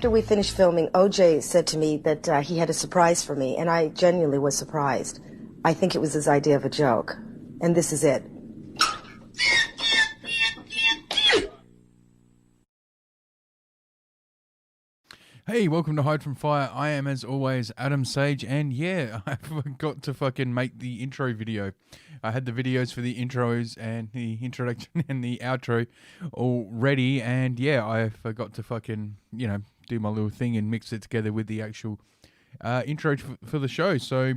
after we finished filming, OJ said to me that he had a surprise for me, and I genuinely was surprised. I think it was his idea of a joke. And this is it. Hey, welcome to Hide from Fire. I am, as always, Adam Sage, and yeah, I forgot to fucking make the intro video. I had the videos for the intros and the introduction and the outro all ready, and yeah, I forgot to fucking, do my little thing and mix it together with the actual intro for the show. So,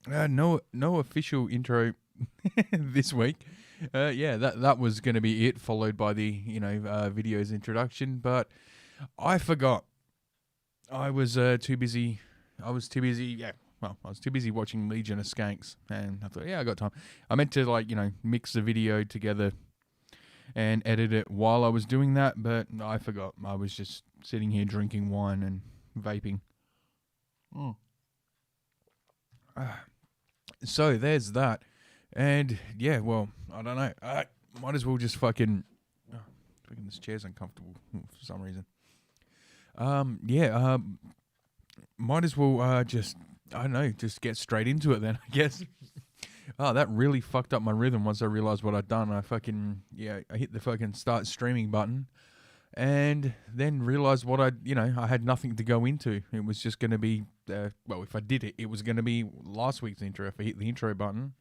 no official intro this week. Yeah, that was going to be it, followed by the, videos introduction, but I forgot. I was too busy. I was too busy watching Legion of Skanks, and I thought, yeah, I got time. I meant to mix the video together and edit it while I was doing that, but I forgot. I was just sitting here drinking wine and vaping. So there's that, and yeah, well, I don't know. I might as well just fucking this chair's uncomfortable for some reason. Might as well just get straight into it then, I guess. That really fucked up my rhythm once I realized what I'd done. I hit the fucking start streaming button and then realized what I had nothing to go into. It was just going to be, if I did it, it was going to be last week's intro. If I hit the intro button,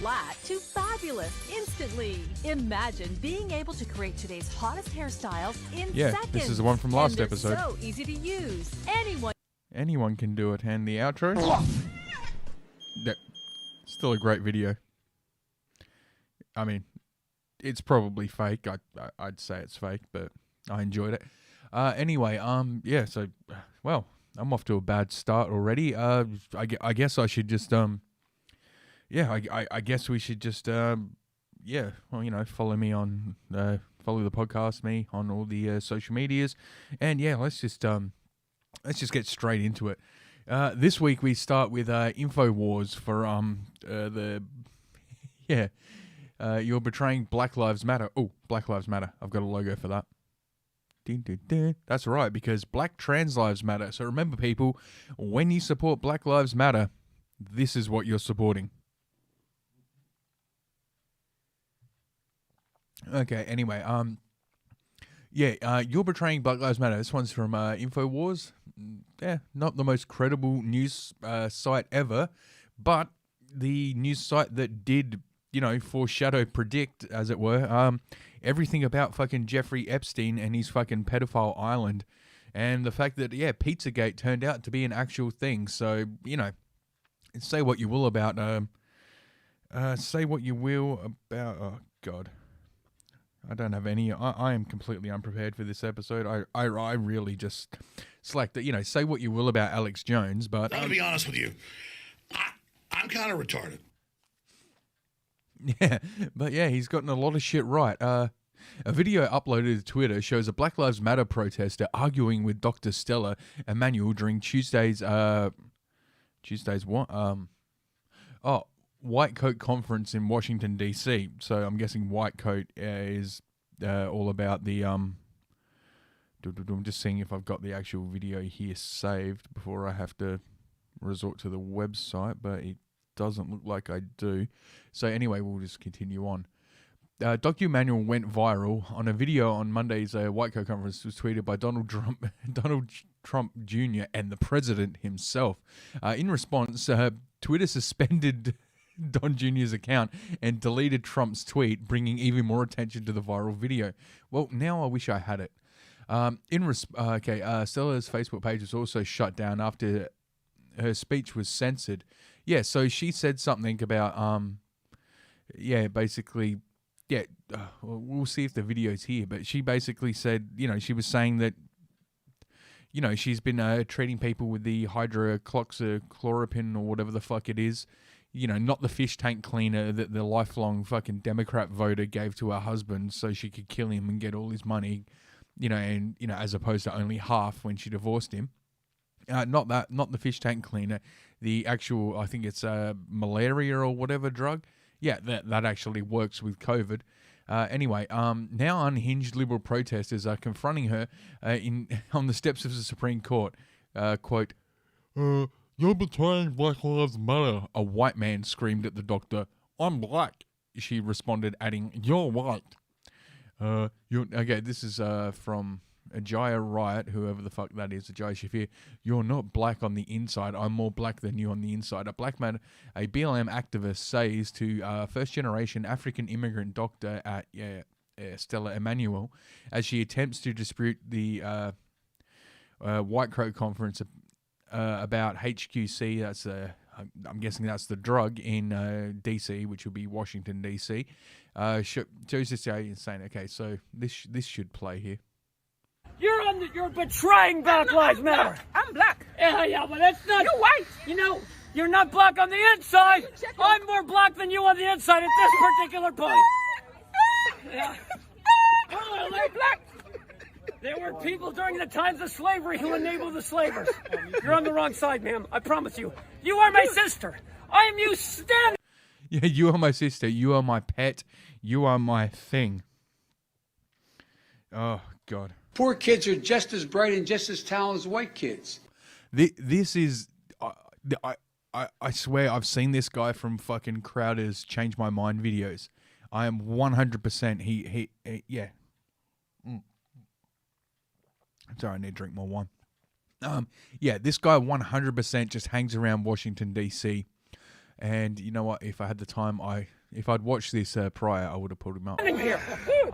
Flat to fabulous instantly. Imagine being able to create today's hottest hairstyles in seconds. This is the one from last episode. So easy to use. Anyone can do it. And the outro? Still a great video. I mean, it's probably fake. I'd say it's fake, but I enjoyed it. Anyway, I'm off to a bad start already. I guess I should just I guess we should just, follow me on, follow the podcast, me on all the social medias, and yeah, let's just get straight into it. This week we start with InfoWars for you're betraying Black Lives Matter. Oh, Black Lives Matter. I've got a logo for that. That's right, because Black Trans Lives Matter. So remember, people, when you support Black Lives Matter, this is what you're supporting. Okay, anyway, you're betraying Black Lives Matter. This one's from InfoWars. Yeah, not the most credible news site ever, but the news site that did, foreshadow, predict, as it were, everything about fucking Jeffrey Epstein and his fucking pedophile island, and the fact that, Pizzagate turned out to be an actual thing. So, say what you will about, oh, God. I don't have any. I am completely unprepared for this episode. I really just slacked it. Say what you will about Alex Jones, but I'm going to be honest with you. I'm kind of retarded. Yeah, but yeah, he's gotten a lot of shit right. A video uploaded to Twitter shows a Black Lives Matter protester arguing with Dr. Stella Emanuel during Tuesday's what? White Coat Conference in Washington, D.C. So I'm guessing White Coat is all about the... I'm just seeing if I've got the actual video here saved before I have to resort to the website, but it doesn't look like I do. So anyway, we'll just continue on. Dr. Emanuel went viral on a video on Monday's White Coat Conference. Was tweeted by Donald Trump Jr. and the president himself. In response, Twitter suspended Don Jr.'s account and deleted Trump's tweet, bringing even more attention to the viral video. Well, now I wish I had it. Stella's Facebook page was also shut down after her speech was censored. Yeah, so she said something about, we'll see if the video's here, but she basically said, she was saying that, she's been treating people with the hydroxychloroquine or whatever the fuck it is, not the fish tank cleaner that the lifelong fucking Democrat voter gave to her husband so she could kill him and get all his money, as opposed to only half when she divorced him. Not the fish tank cleaner, the actual, I think it's malaria or whatever drug. Yeah, that actually works with COVID. Anyway, now unhinged liberal protesters are confronting her on the steps of the Supreme Court. Quote, "You're betraying Black Lives Matter," a white man screamed at the doctor. "I'm black," she responded, adding, "You're white." Okay, this is from Ajaya Riot, whoever the fuck that is, Ajaya Shafir. "You're not black on the inside. I'm more black than you on the inside." A BLM activist says to first-generation African immigrant doctor at Stella Emanuel as she attempts to dispute the White Coat Conference about HQC. That's I'm guessing that's the drug in DC, which will be Washington DC. Shows this how insane. Okay, so this should play here. You're betraying Black Lives Matter. I'm black. Yeah, but that's not. You're white. You know, you're not black on the inside. I'm more black than you on the inside at this particular point. Yeah. Oh, you're black. There were people during the times of slavery who enabled the slavers. You're on the wrong side, ma'am. I promise you. You are my sister. I am you standing. Yeah, you are my sister. You are my pet. You are my thing. Oh, God. Poor kids are just as bright and just as talented as white kids. This is... I swear I've seen this guy from fucking Crowder's Change My Mind videos. I am 100%... He yeah. Sorry, I need to drink more wine. Yeah, this guy 100% just hangs around Washington, D.C., and you know what? If I had the time, if I'd watched this prior, I would have pulled him up. Here.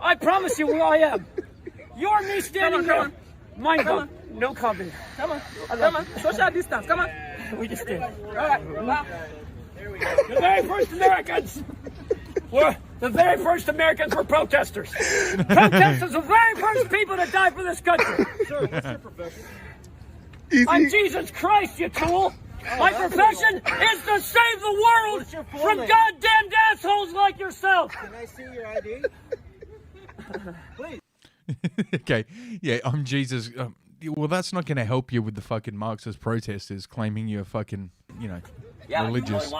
I promise you who I am. You're me standing there. Mind blown. No comment. Come on. Social distance. Come on. We just did. All right. Wow. There we go. The very first Americans were protesters. Protesters, the very first people to die for this country. Sir, what's your profession? I'm Jesus Christ, you tool. My profession is to save the world from goddamn assholes like yourself. Can I see your ID? Please. Okay, yeah, I'm Jesus. Well, that's not going to help you with the fucking Marxist protesters claiming you're fucking, religious.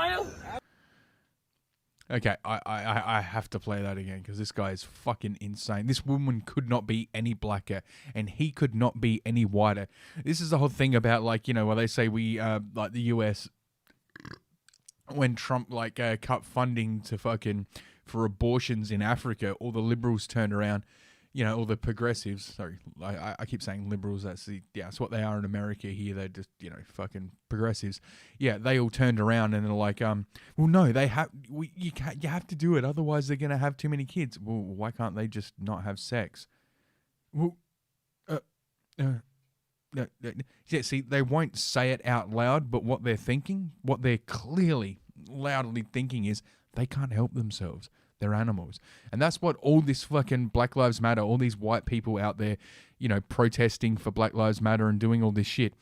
Okay, I have to play that again because this guy is fucking insane. This woman could not be any blacker and he could not be any whiter. This is the whole thing about, where they say we, like the US, when Trump, cut funding to for abortions in Africa, all the liberals turned around, all the progressives, sorry, I keep saying liberals, that's what they are in America here, they're just, fucking progressives. Yeah, they all turned around and they're like, well, no, you have to do it, otherwise they're going to have too many kids. Well, why can't they just not have sex? Well, no, yeah, see, they won't say it out loud, but what they're clearly, loudly thinking is they can't help themselves. They're animals. And that's what all this fucking Black Lives Matter, all these white people out there, protesting for Black Lives Matter and doing all this shit.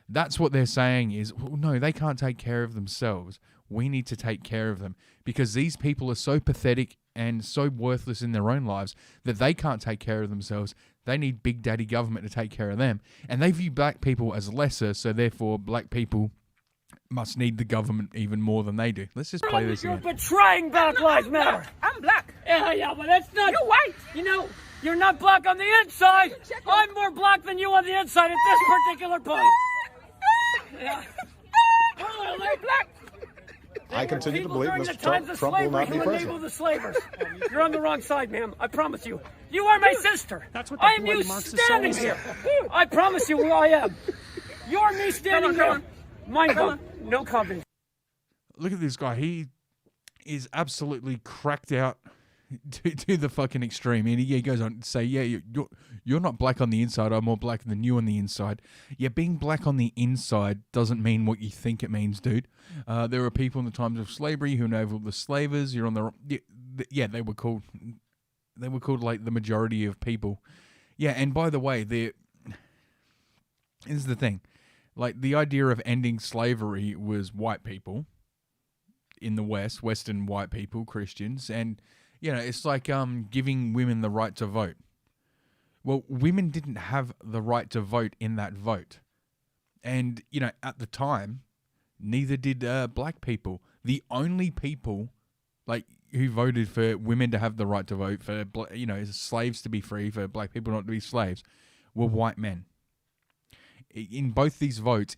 That's what they're saying is, well, no, they can't take care of themselves. We need to take care of them because these people are so pathetic and so worthless in their own lives that they can't take care of themselves. They need big daddy government to take care of them. And they view black people as lesser, so therefore black people must need the government even more than they do. Let's just play this again. You're betraying Black Lives Matter. I'm black. Yeah, but that's not. You're white. You know, you're not black on the inside. I'm more black than you on the inside at this particular point. Yeah. Oh, you're black. I continue to believe Mr. Trump will not be president. The slavers. You're on the wrong side, ma'am. I promise you. You are my sister. I am you standing here. I promise you who I am. You're me standing there. Mind blown. No comment. Look at this guy. He is absolutely cracked out to the fucking extreme. And he goes on to say, yeah, you're not black on the inside. I'm more black than you on the inside. Yeah, being black on the inside doesn't mean what you think it means, dude. There were people in the times of slavery who know the slavers. You're on the... Yeah, they were called like the majority of people. Yeah, and by the way, this is the thing. Like, the idea of ending slavery was white people in the West, Western white people, Christians, and, it's like giving women the right to vote. Well, women didn't have the right to vote in that vote. And, at the time, neither did black people. The only people, who voted for women to have the right to vote, for slaves to be free, for black people not to be slaves, were white men. In both these votes,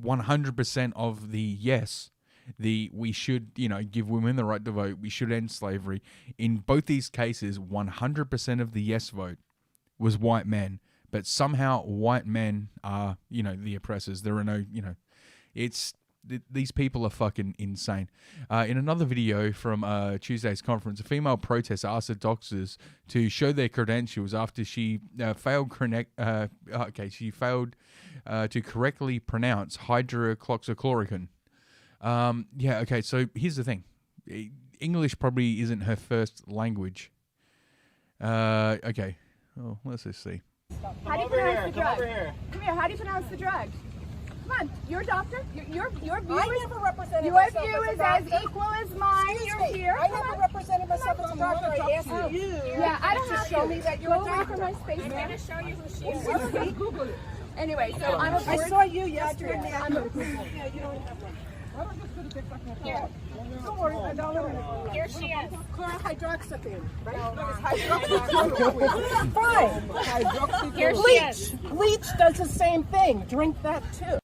100% of the yes, we should give women the right to vote, we should end slavery. In both these cases, 100% of the yes vote was white men, but somehow white men are the oppressors. There are no these people are fucking insane. In another video from Tuesday's conference, a female protester asked the doctors to show their credentials after she failed to correctly pronounce hydroxychloroquine. So here's the thing. English probably isn't her first language. Okay. Oh, let's just see. How do you pronounce the drug? Come here. How do you pronounce the drug? Come on, you're a doctor. Your view is as equal as mine. You're here. I never represented myself as a doctor. I asked you. Yeah, I don't have to show me that you're a doctor. doctor. My space. I'm going to show you who she is. Google it. Anyway, so I saw you yesterday. I'm a Here. Don't worry, I don't know. Here she is. Chlorhydroxypine, right? Fine. Here she is. Bleach does the same thing. Drink that too.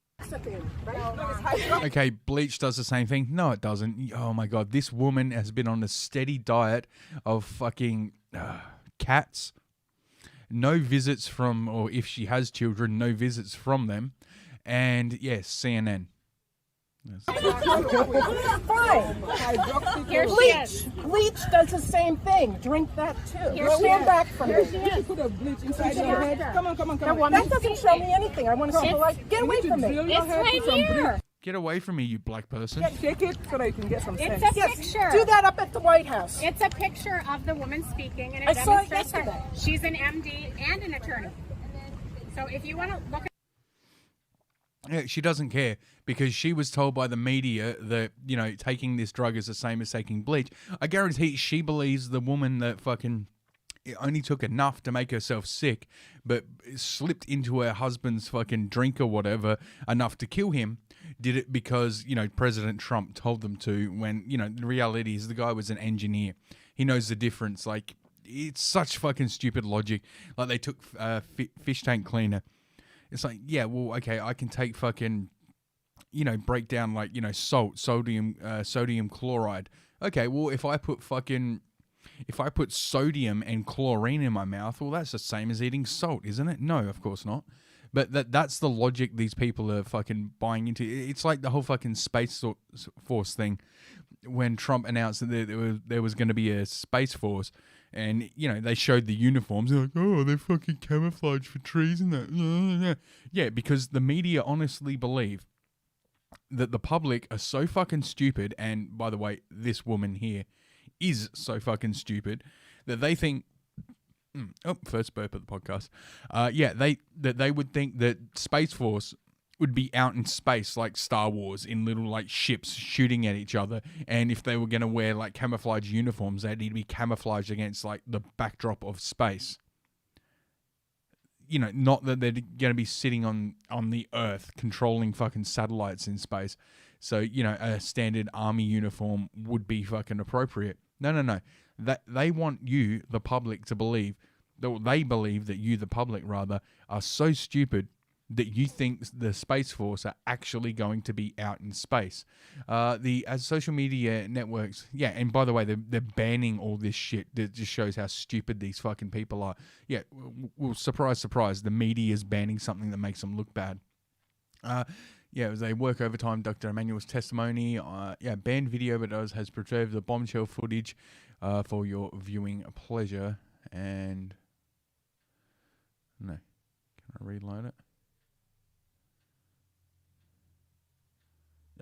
Okay, bleach does the same thing. No, it doesn't. Oh my god, this woman has been on a steady diet of fucking cats. No visits from, or if she has children, no visits from them. And yes, CNN. Fine. Bleach does the same thing. Drink that too. Stand back from me. You put a bleach inside your head. Come on. That doesn't show me anything. I want to see the light. Get away from me. It's right here. Get away from me, you black person. Take it so that you can get some sense. It's a picture. Do that up at the White House. It's a picture of the woman speaking, and it I saw it demonstrates her. yesterday. She's an MD and an attorney. So if you want to look at Yeah, she doesn't care because she was told by the media that, taking this drug is the same as taking bleach. I guarantee she believes the woman that fucking only took enough to make herself sick, but slipped into her husband's fucking drink or whatever enough to kill him, did it because, President Trump told them to, when, the reality is the guy was an engineer. He knows the difference. Like, it's such fucking stupid logic. Like, they took fish tank cleaner. It's like, yeah, well, okay, I can take fucking, break down like, sodium chloride. Okay, well, if I put sodium and chlorine in my mouth, well, that's the same as eating salt, isn't it? No, of course not. But that's the logic these people are fucking buying into. It's like the whole fucking Space Force thing when Trump announced that there was going to be a Space Force. And, they showed the uniforms. They're like, oh, they're fucking camouflage for trees and that. Yeah, because the media honestly believe that the public are so fucking stupid. And, by the way, this woman here is so fucking stupid that they think... first burp of the podcast. They would think that Space Force would be out in space like Star Wars in little like ships shooting at each other, and if they were going to wear like camouflage uniforms, they'd need to be camouflaged against like the backdrop of space. Not that they're going to be sitting on the Earth controlling fucking satellites in space. So, a standard army uniform would be fucking appropriate. No. That they want you, the public, to believe that they believe that you, the public, rather, are so stupid that you think the Space Force are actually going to be out in space. As social media networks, yeah, and by the way, they're banning all this shit. That just shows how stupid these fucking people are. Yeah, well, surprise, surprise, the media is banning something that makes them look bad. It was a work overtime Dr. Emmanuel's testimony. Banned video, but has preserved the bombshell footage for your viewing pleasure. And no, can I reload it?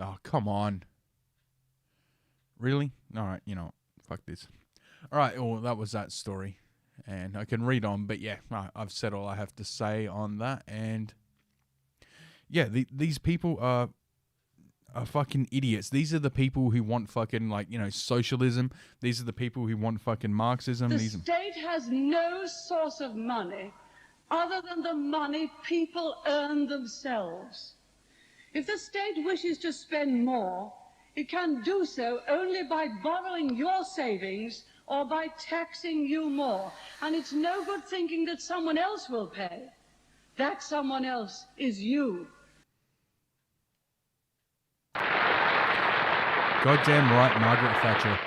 Oh, come on. Really? All right, fuck this. All right, well, that was that story. And I can read on, but yeah, I've said all I have to say on that. And yeah, these people are fucking idiots. These are the people who want fucking, socialism. These are the people who want fucking Marxism. The state has no source of money other than the money people earn themselves. If the state wishes to spend more, It can do so only by borrowing your savings or by taxing you more. And it's no good thinking that someone else will pay. That someone else is you. Goddamn right, Margaret Thatcher.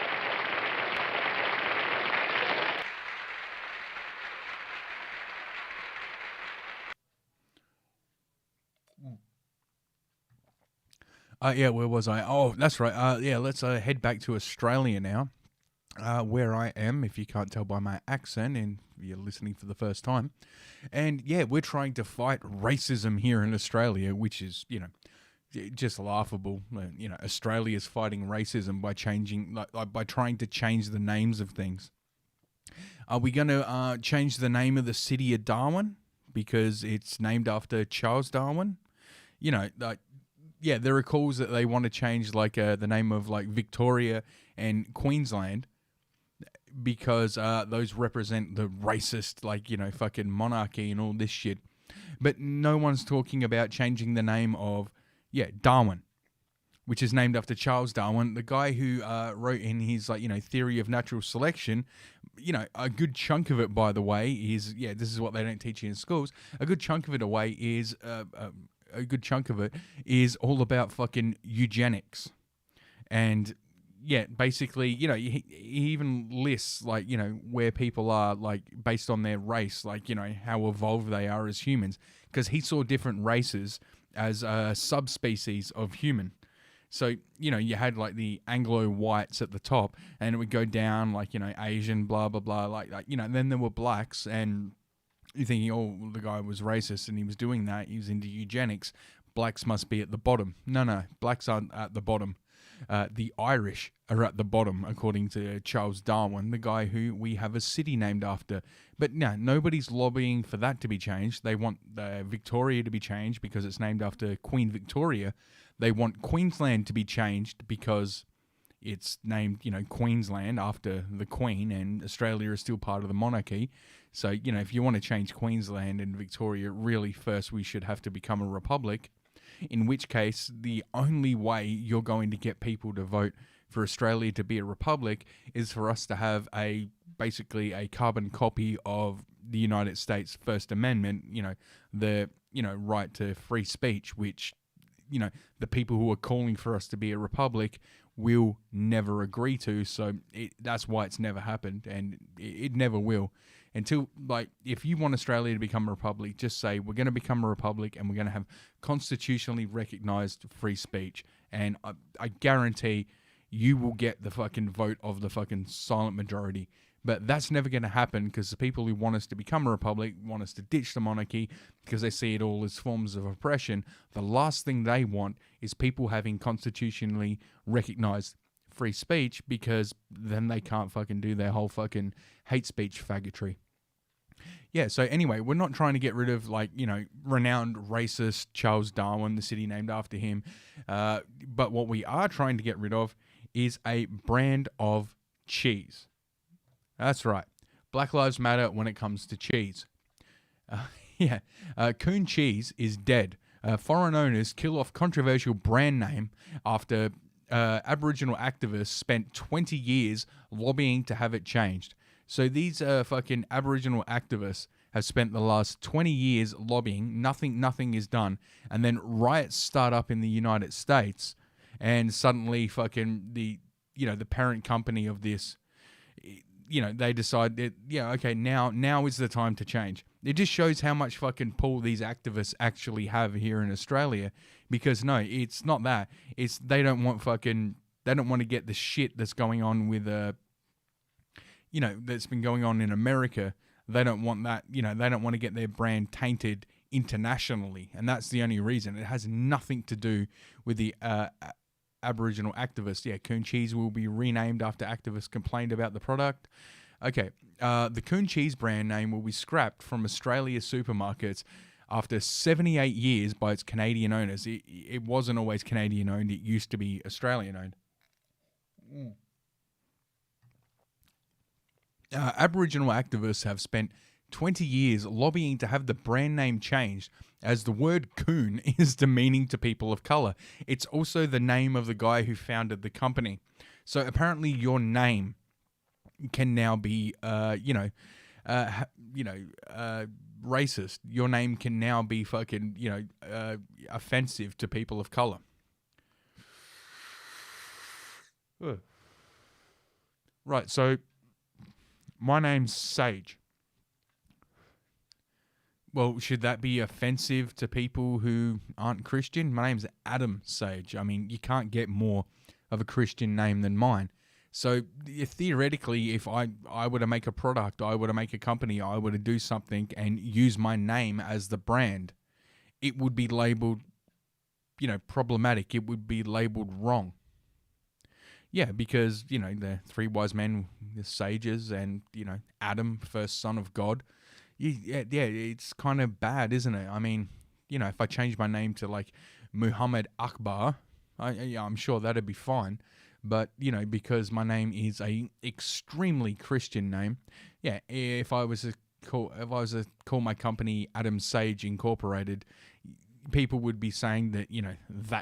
Yeah, where was I? Oh, that's right. Yeah, let's head back to Australia now, where I am, if you can't tell by my accent and you're listening for the first time. And yeah, we're trying to fight racism here in Australia, which is, just laughable. Australia's fighting racism by changing, like by trying to change the names of things. Are we going to change the name of the city of Darwin because it's named after Charles Darwin? Yeah, there are calls that they want to change the name of Victoria and Queensland because those represent the racist fucking monarchy and all this shit. But no one's talking about changing the name of Darwin, which is named after Charles Darwin, the guy who wrote in his theory of natural selection. A good chunk of it, by the way, is this is what they don't teach you in schools. A good chunk of it is all about fucking eugenics. And basically, he even lists where people are based on their race, how evolved they are as humans, because he saw different races as subspecies of human. So, you had the Anglo whites at the top, and it would go down Asian, blah, blah, blah, then there were blacks, and you're thinking, oh, the guy was racist and he was doing that. He was into eugenics. Blacks must be at the bottom. No, blacks aren't at the bottom. The Irish are at the bottom, according to Charles Darwin, the guy who we have a city named after. But no, nobody's lobbying for that to be changed. They want Victoria to be changed because it's named after Queen Victoria. They want Queensland to be changed because it's named, Queensland after the Queen, and Australia is still part of the monarchy. So, if you want to change Queensland and Victoria, really first we should have to become a republic, in which case the only way you're going to get people to vote for Australia to be a republic is for us to have basically a carbon copy of the United States First Amendment, the right to free speech, which, the people who are calling for us to be a republic will never agree to. So that's why it's never happened, and it never will. Until, if you want Australia to become a republic, just say, we're going to become a republic and we're going to have constitutionally recognized free speech. And I guarantee you will get the fucking vote of the fucking silent majority. But that's never going to happen because the people who want us to become a republic want us to ditch the monarchy because they see it all as forms of oppression. The last thing they want is people having constitutionally recognized free speech, because then they can't fucking do their whole fucking hate speech faggotry. Yeah, so anyway, we're not trying to get rid of, renowned racist Charles Darwin, the city named after him. But what we are trying to get rid of is a brand of cheese. That's right. Black Lives Matter when it comes to cheese. Coon cheese is dead. Foreign owners kill off controversial brand name after Aboriginal activists spent 20 years lobbying to have it changed. So these fucking Aboriginal activists have spent the last 20 years lobbying. Nothing is done. And then riots start up in the United States, and suddenly fucking the parent company of this, they decide that, okay, now is the time to change. It just shows how much fucking pull these activists actually have here in Australia. Because no, it's not that. It's they don't want to get the shit that's going on with that's been going on in America. They don't want that. They don't want to get their brand tainted internationally, and that's the only reason. It has nothing to do with the Aboriginal activists. Yeah, Coon Cheese will be renamed after activists complained about the product. Okay, the Coon Cheese brand name will be scrapped from Australia's supermarkets after 78 years by its Canadian owners. It wasn't always Canadian owned. It used to be Australian owned. Aboriginal activists have spent 20 years lobbying to have the brand name changed, as the word coon is demeaning to people of color. It's also the name of the guy who founded the company. So apparently your name can now be, racist. Your name can now be fucking, offensive to people of color. Ugh. Right, so my name's Sage. Well, should that be offensive to people who aren't Christian? My name's Adam Sage. I mean, you can't get more of a Christian name than mine. So theoretically, if I were to make a product, I were to make a company, I were to do something and use my name as the brand, it would be labeled, problematic. It would be labeled wrong. Yeah, because, the three wise men, the sages, and, Adam, first son of God. Yeah, it's kind of bad, isn't it? I mean, if I change my name to, like, Muhammad Akbar, I'm sure that'd be fine. But, because my name is a extremely Christian name, yeah, if I was to call my company Adam Sage Incorporated, people would be saying that,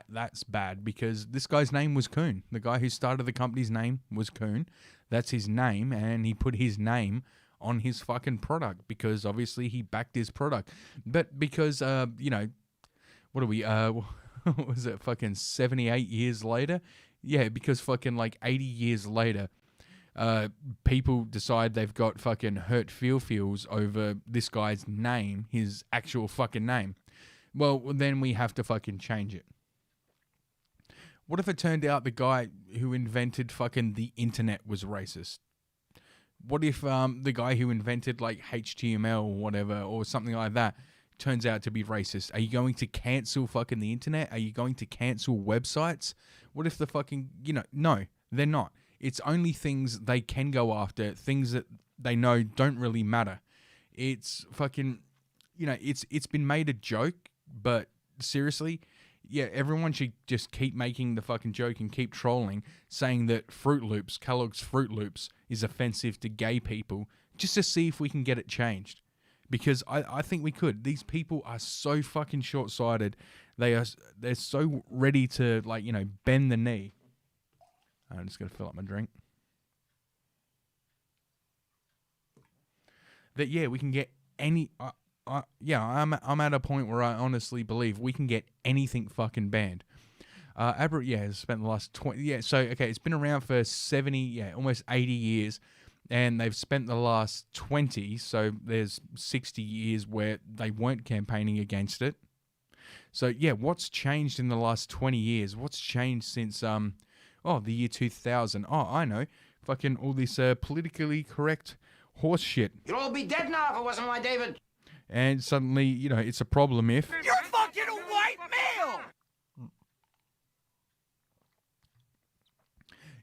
that's bad because this guy's name was Coon. The guy who started the company's name was Coon. That's his name, and he put his name on his fucking product because obviously he backed his product. But because, what are we, what was it, fucking 78 years later? Yeah, because fucking like 80 years later, people decide they've got fucking hurt feels over this guy's name, his actual fucking name. Well, then we have to fucking change it. What if it turned out the guy who invented fucking the internet was racist? What if the guy who invented like HTML or whatever or something like that turns out to be racist? Are you going to cancel fucking the internet? Are you going to cancel websites? What if the fucking, no, they're not. It's only things they can go after, things that they know don't really matter. It's fucking, it's been made a joke, but seriously, yeah, everyone should just keep making the fucking joke and keep trolling, saying that Kellogg's Fruit Loops is offensive to gay people, just to see if we can get it changed. Because I think we could. These people are so fucking short-sighted. They're so ready to, like, bend the knee. I'm just going to fill up my drink. That, yeah, we can get any... I'm at a point where I honestly believe we can get anything fucking banned. Abra, has spent the last 20... Yeah, so, okay, it's been around for 70, almost 80 years. And they've spent the last 20, so there's 60 years where they weren't campaigning against it. So, yeah, what's changed in the last 20 years? What's changed since, the year 2000? Oh, I know. Fucking all this politically correct horse shit. You'd all be dead now if it wasn't my David. And suddenly, it's a problem if... You're fucking a white male!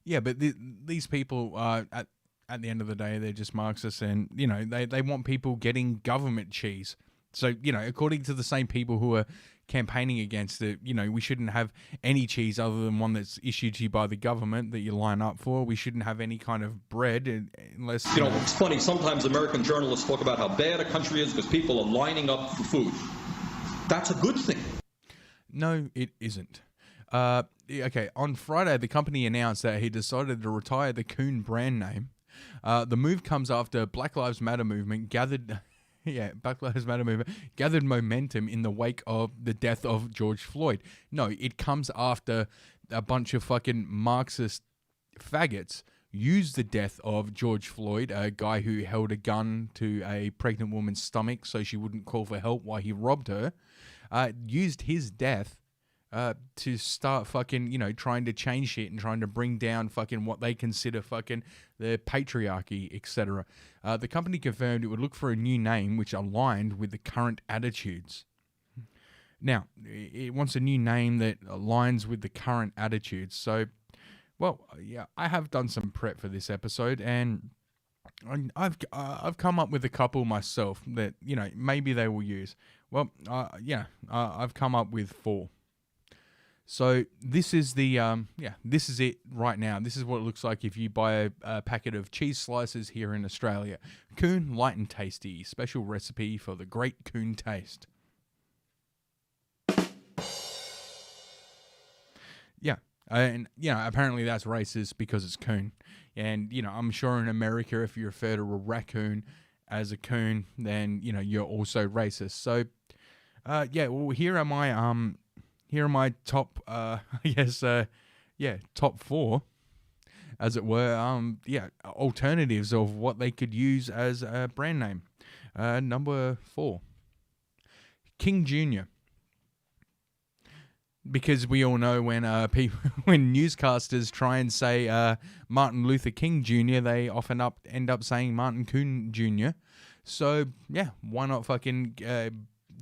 Yeah, but these people are... At the end of the day, they're just Marxists and, they want people getting government cheese. So, according to the same people who are campaigning against it, we shouldn't have any cheese other than one that's issued to you by the government that you line up for. We shouldn't have any kind of bread unless... It's funny, sometimes American journalists talk about how bad a country is because people are lining up for food. That's a good thing. No, it isn't. Okay, on Friday, the company announced that he decided to retire the Coon brand name. The move comes after Black Lives Matter movement gathered momentum in the wake of the death of George Floyd. No, it comes after a bunch of fucking Marxist faggots used the death of George Floyd, a guy who held a gun to a pregnant woman's stomach so she wouldn't call for help while he robbed her, used his death to start fucking, trying to change shit and trying to bring down fucking what they consider fucking the patriarchy, etc. The company confirmed it would look for a new name which aligned with the current attitudes. Now, it wants a new name that aligns with the current attitudes. So, well, yeah, I have done some prep for this episode, and I've come up with a couple myself that, maybe they will use. Well, I've come up with 4. So this is this is it right now. This is what it looks like if you buy a packet of cheese slices here in Australia. Coon Light and Tasty, special recipe for the great Coon taste. And, apparently that's racist because it's coon. And, I'm sure in America, if you refer to a raccoon as a coon, then, you're also racist. So, well, here are my top, top 4, as it were, alternatives of what they could use as a brand name. Number 4, King Jr. Because we all know when when newscasters try and say Martin Luther King Jr., they often end up saying Martin Coon Jr. So yeah, why not fucking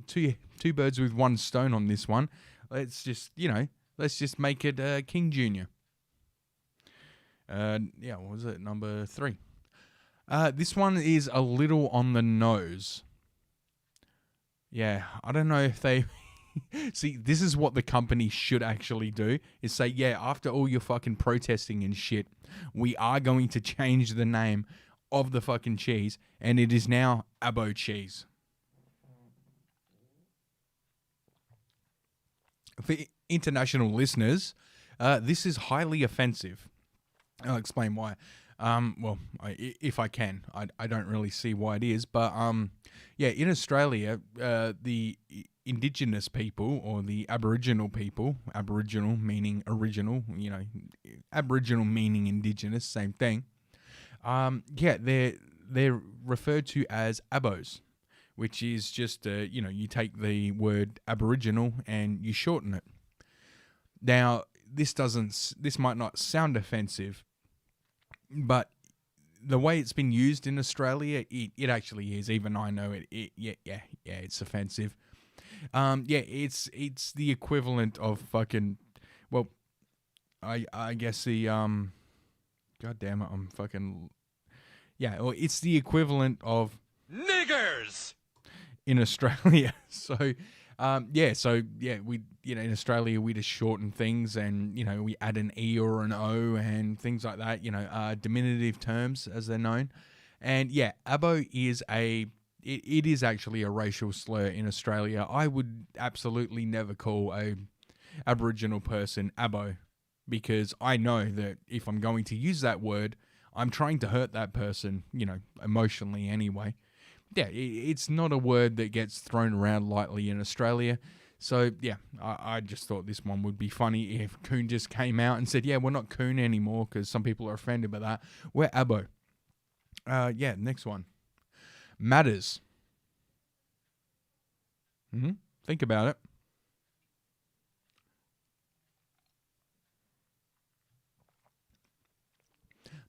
two birds with one stone on this one? Let's just make it King Jr. What was it? Number 3. This one is a little on the nose. Yeah, I don't know if they... See, this is what the company should actually do, is say, after all your fucking protesting and shit, we are going to change the name of the fucking cheese, and it is now Abo cheese. For international listeners, this is highly offensive. I'll explain why. If I can. I don't really see why it is, but in Australia, the Indigenous people, or the Aboriginal people, Aboriginal meaning original, Aboriginal meaning Indigenous, same thing. They're referred to as Abos, which is just you take the word Aboriginal and you shorten it. Now, this might not sound offensive, but the way it's been used in Australia, it actually is. Even I know it. It's offensive. It's the equivalent of fucking. Well, I guess the God damn it, I'm fucking. Yeah, well, it's the equivalent of niggers in Australia. So. We in Australia we just shorten things, and we add an E or an O and things like that. Diminutive terms as they're known, and Abo is it is actually a racial slur in Australia. I would absolutely never call a Aboriginal person Abo, because I know that if I'm going to use that word, I'm trying to hurt that person, emotionally anyway. Yeah, it's not a word that gets thrown around lightly in Australia. So, I just thought this one would be funny if Coon just came out and said, we're not Coon anymore, because some people are offended by that. We're Abo. Next one. Matters. Think about it.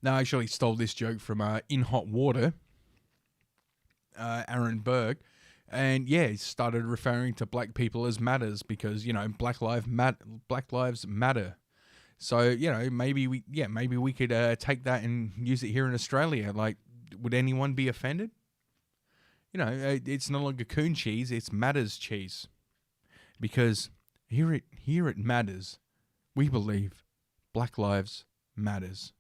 Now, I actually stole this joke from In Hot Water. Aaron Berg, and he started referring to black people as matters because Black Lives Matter. So maybe we could take that and use it here in Australia. Like, would anyone be offended? It's no longer Coon cheese; it's Matters cheese, because here it Matters, we believe Black Lives Matters.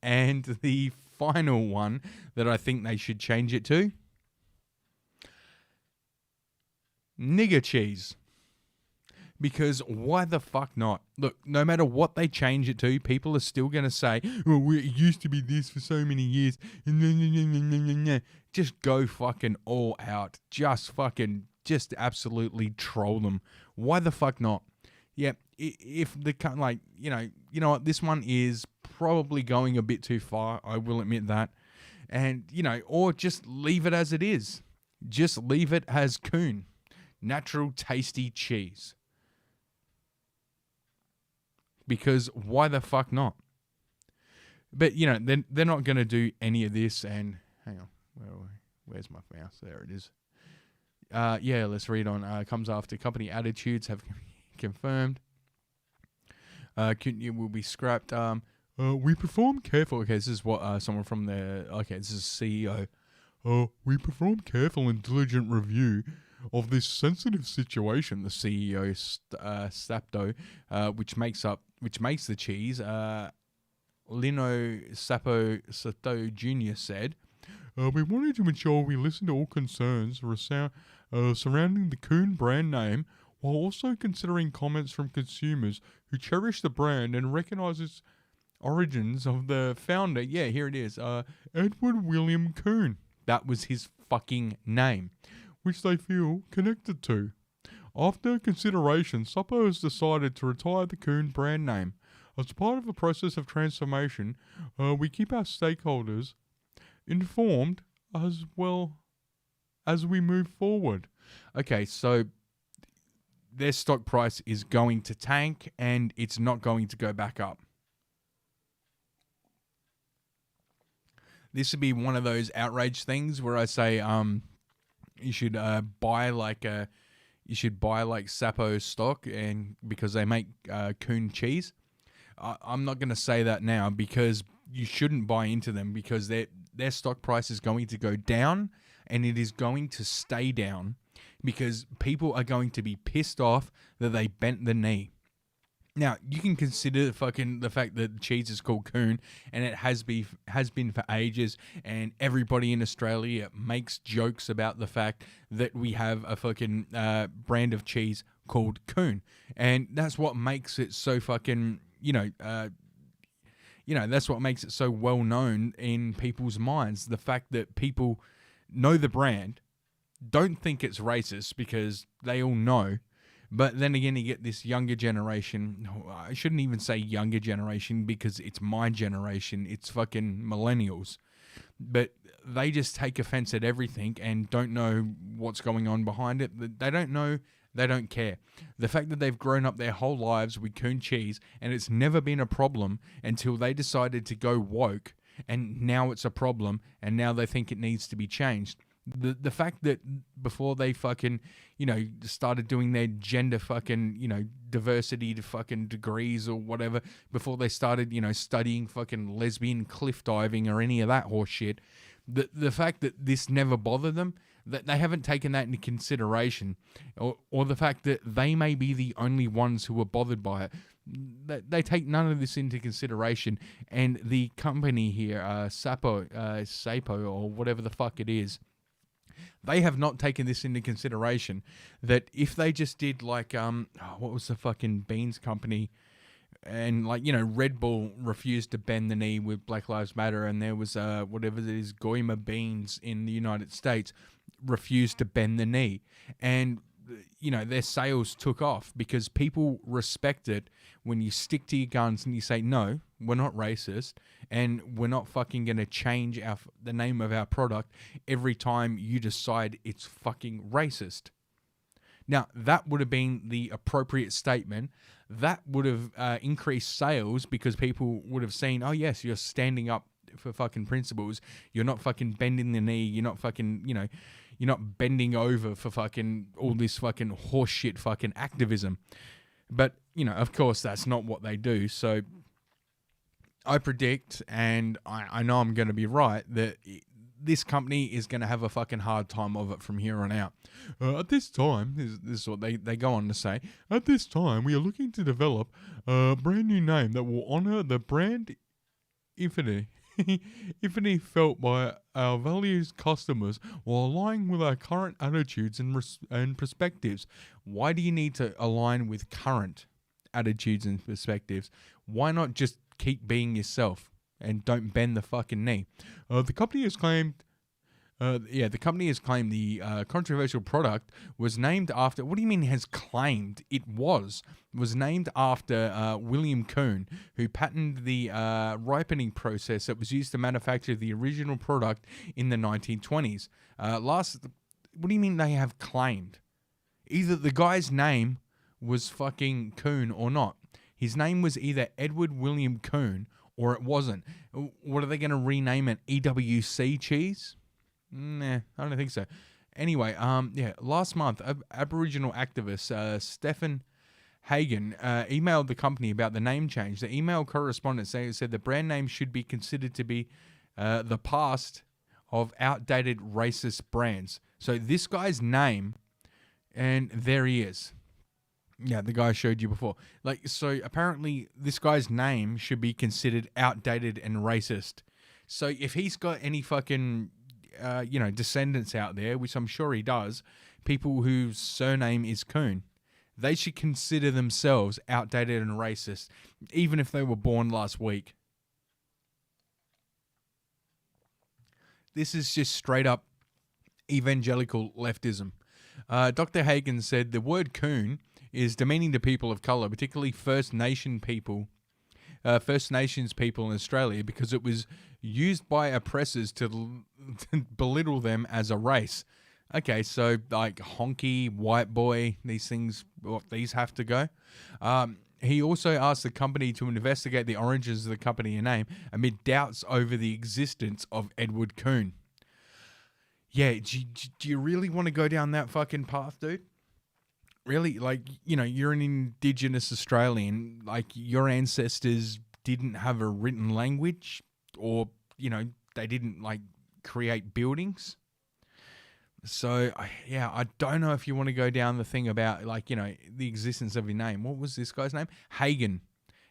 And the final one that I think they should change it to, nigger cheese. Because why the fuck not? Look, no matter what they change it to, people are still going to say, well, it used to be this for so many years. Just go fucking all out. Just absolutely troll them. Why the fuck not? Yeah, if the you know what, this one is probably going a bit too far. I will admit that, and or just leave it as it is. Just leave it as Coon, natural tasty cheese. Because why the fuck not? But they're not going to do any of this. And hang on, where's my mouse? There it is. Let's read on. Comes after company attitudes have confirmed. Will be scrapped. We perform careful. Okay, this is what someone from the. Okay, this is CEO. We perform careful and diligent review of this sensitive situation. The CEO Sapto, which makes the cheese. Lino Sato Jr. said, "We wanted to ensure we listen to all concerns surrounding the Coon brand name, while also considering comments from consumers who cherish the brand and recognize its origins of the founder. Yeah, here it is. Edward William Coon. That was his fucking name, which they feel connected to. After consideration, Supper has decided to retire the Coon brand name. As part of the process of transformation, we keep our stakeholders informed as well as we move forward. Okay, so their stock price is going to tank and it's not going to go back up. This would be one of those outrage things where I say, you should buy like Sapo stock, and because they make Coon cheese. I'm not going to say that now because you shouldn't buy into them, because their stock price is going to go down, and it is going to stay down because people are going to be pissed off that they bent the knee. Now, you can consider the fact that cheese is called Coon, and it has been for ages, and everybody in Australia makes jokes about the fact that we have a fucking brand of cheese called Coon, and that's what makes it so fucking, that's what makes it so well known in people's minds. The fact that people know the brand, don't think it's racist because they all know. But then again, you get this younger generation. I shouldn't even say younger generation because it's my generation. It's fucking millennials. But they just take offense at everything and don't know what's going on behind it. They don't know. They don't care. The fact that they've grown up their whole lives with Coon cheese and it's never been a problem until they decided to go woke, and now it's a problem, and now they think it needs to be changed. The fact that before they fucking, started doing their gender fucking, diversity to fucking degrees or whatever, before they started, studying fucking lesbian cliff diving or any of that horse shit, the fact that this never bothered them, that they haven't taken that into consideration, or the fact that they may be the only ones who are bothered by it, they take none of this into consideration. And the company here, Sapo, or whatever the fuck it is, they have not taken this into consideration, that if they just did like, what was the fucking beans company? And Red Bull refused to bend the knee with Black Lives Matter, and there was, whatever it is, Goima Beans in the United States refused to bend the knee. And, their sales took off because people respect it when you stick to your guns and you say, no, we're not racist, and we're not fucking going to change the name of our product every time you decide it's fucking racist. Now, that would have been the appropriate statement. That would have increased sales because people would have seen, oh yes, you're standing up for fucking principles. You're not fucking bending the knee. You're not fucking, you're not bending over for fucking all this fucking horseshit fucking activism. But, of course, that's not what they do. So I predict, and I know I'm going to be right, that this company is going to have a fucking hard time of it from here on out. At this time, this is what they go on to say, at this time, we are looking to develop a brand new name that will honor the brand infamy felt by our values customers while aligning with our current attitudes and perspectives. Why do you need to align with current attitudes and perspectives? Why not just keep being yourself and don't bend the fucking knee? The company has claimed the controversial product was named after. What do you mean has claimed? It was named after William Coon, who patented the ripening process that was used to manufacture the original product in the 1920s. What do you mean they have claimed? Either the guy's name was fucking Coon or not. His name was either Edward William Coon or it wasn't. What are they going to rename it? EWC cheese? Nah, I don't think so. Anyway, last month, Aboriginal activist Stephen Hagen emailed the company about the name change. The email correspondent said the brand name should be considered to be the past of outdated racist brands. So this guy's name, and there he is. Yeah, the guy I showed you before. So apparently this guy's name should be considered outdated and racist. So if he's got any fucking descendants out there, which I'm sure he does, people whose surname is Coon, they should consider themselves outdated and racist, even if they were born last week. This is just straight up evangelical leftism. Dr. Hagen said the word coon is demeaning to people of color, particularly First Nations people in Australia, because it was used by oppressors to belittle them as a race. Okay, so like honky, white boy, these things, well, these have to go. He also asked the company to investigate the origins of the company name amid doubts over the existence of Edward Coon. Yeah, do you really want to go down that fucking path, dude? Really? Like, you know, you're an Indigenous Australian. Like, your ancestors didn't have a written language, or, you know, they didn't, like, create buildings. So, yeah, I don't know if you want to go down the thing about, like, you know, the existence of your name. What was this guy's name? Hagen.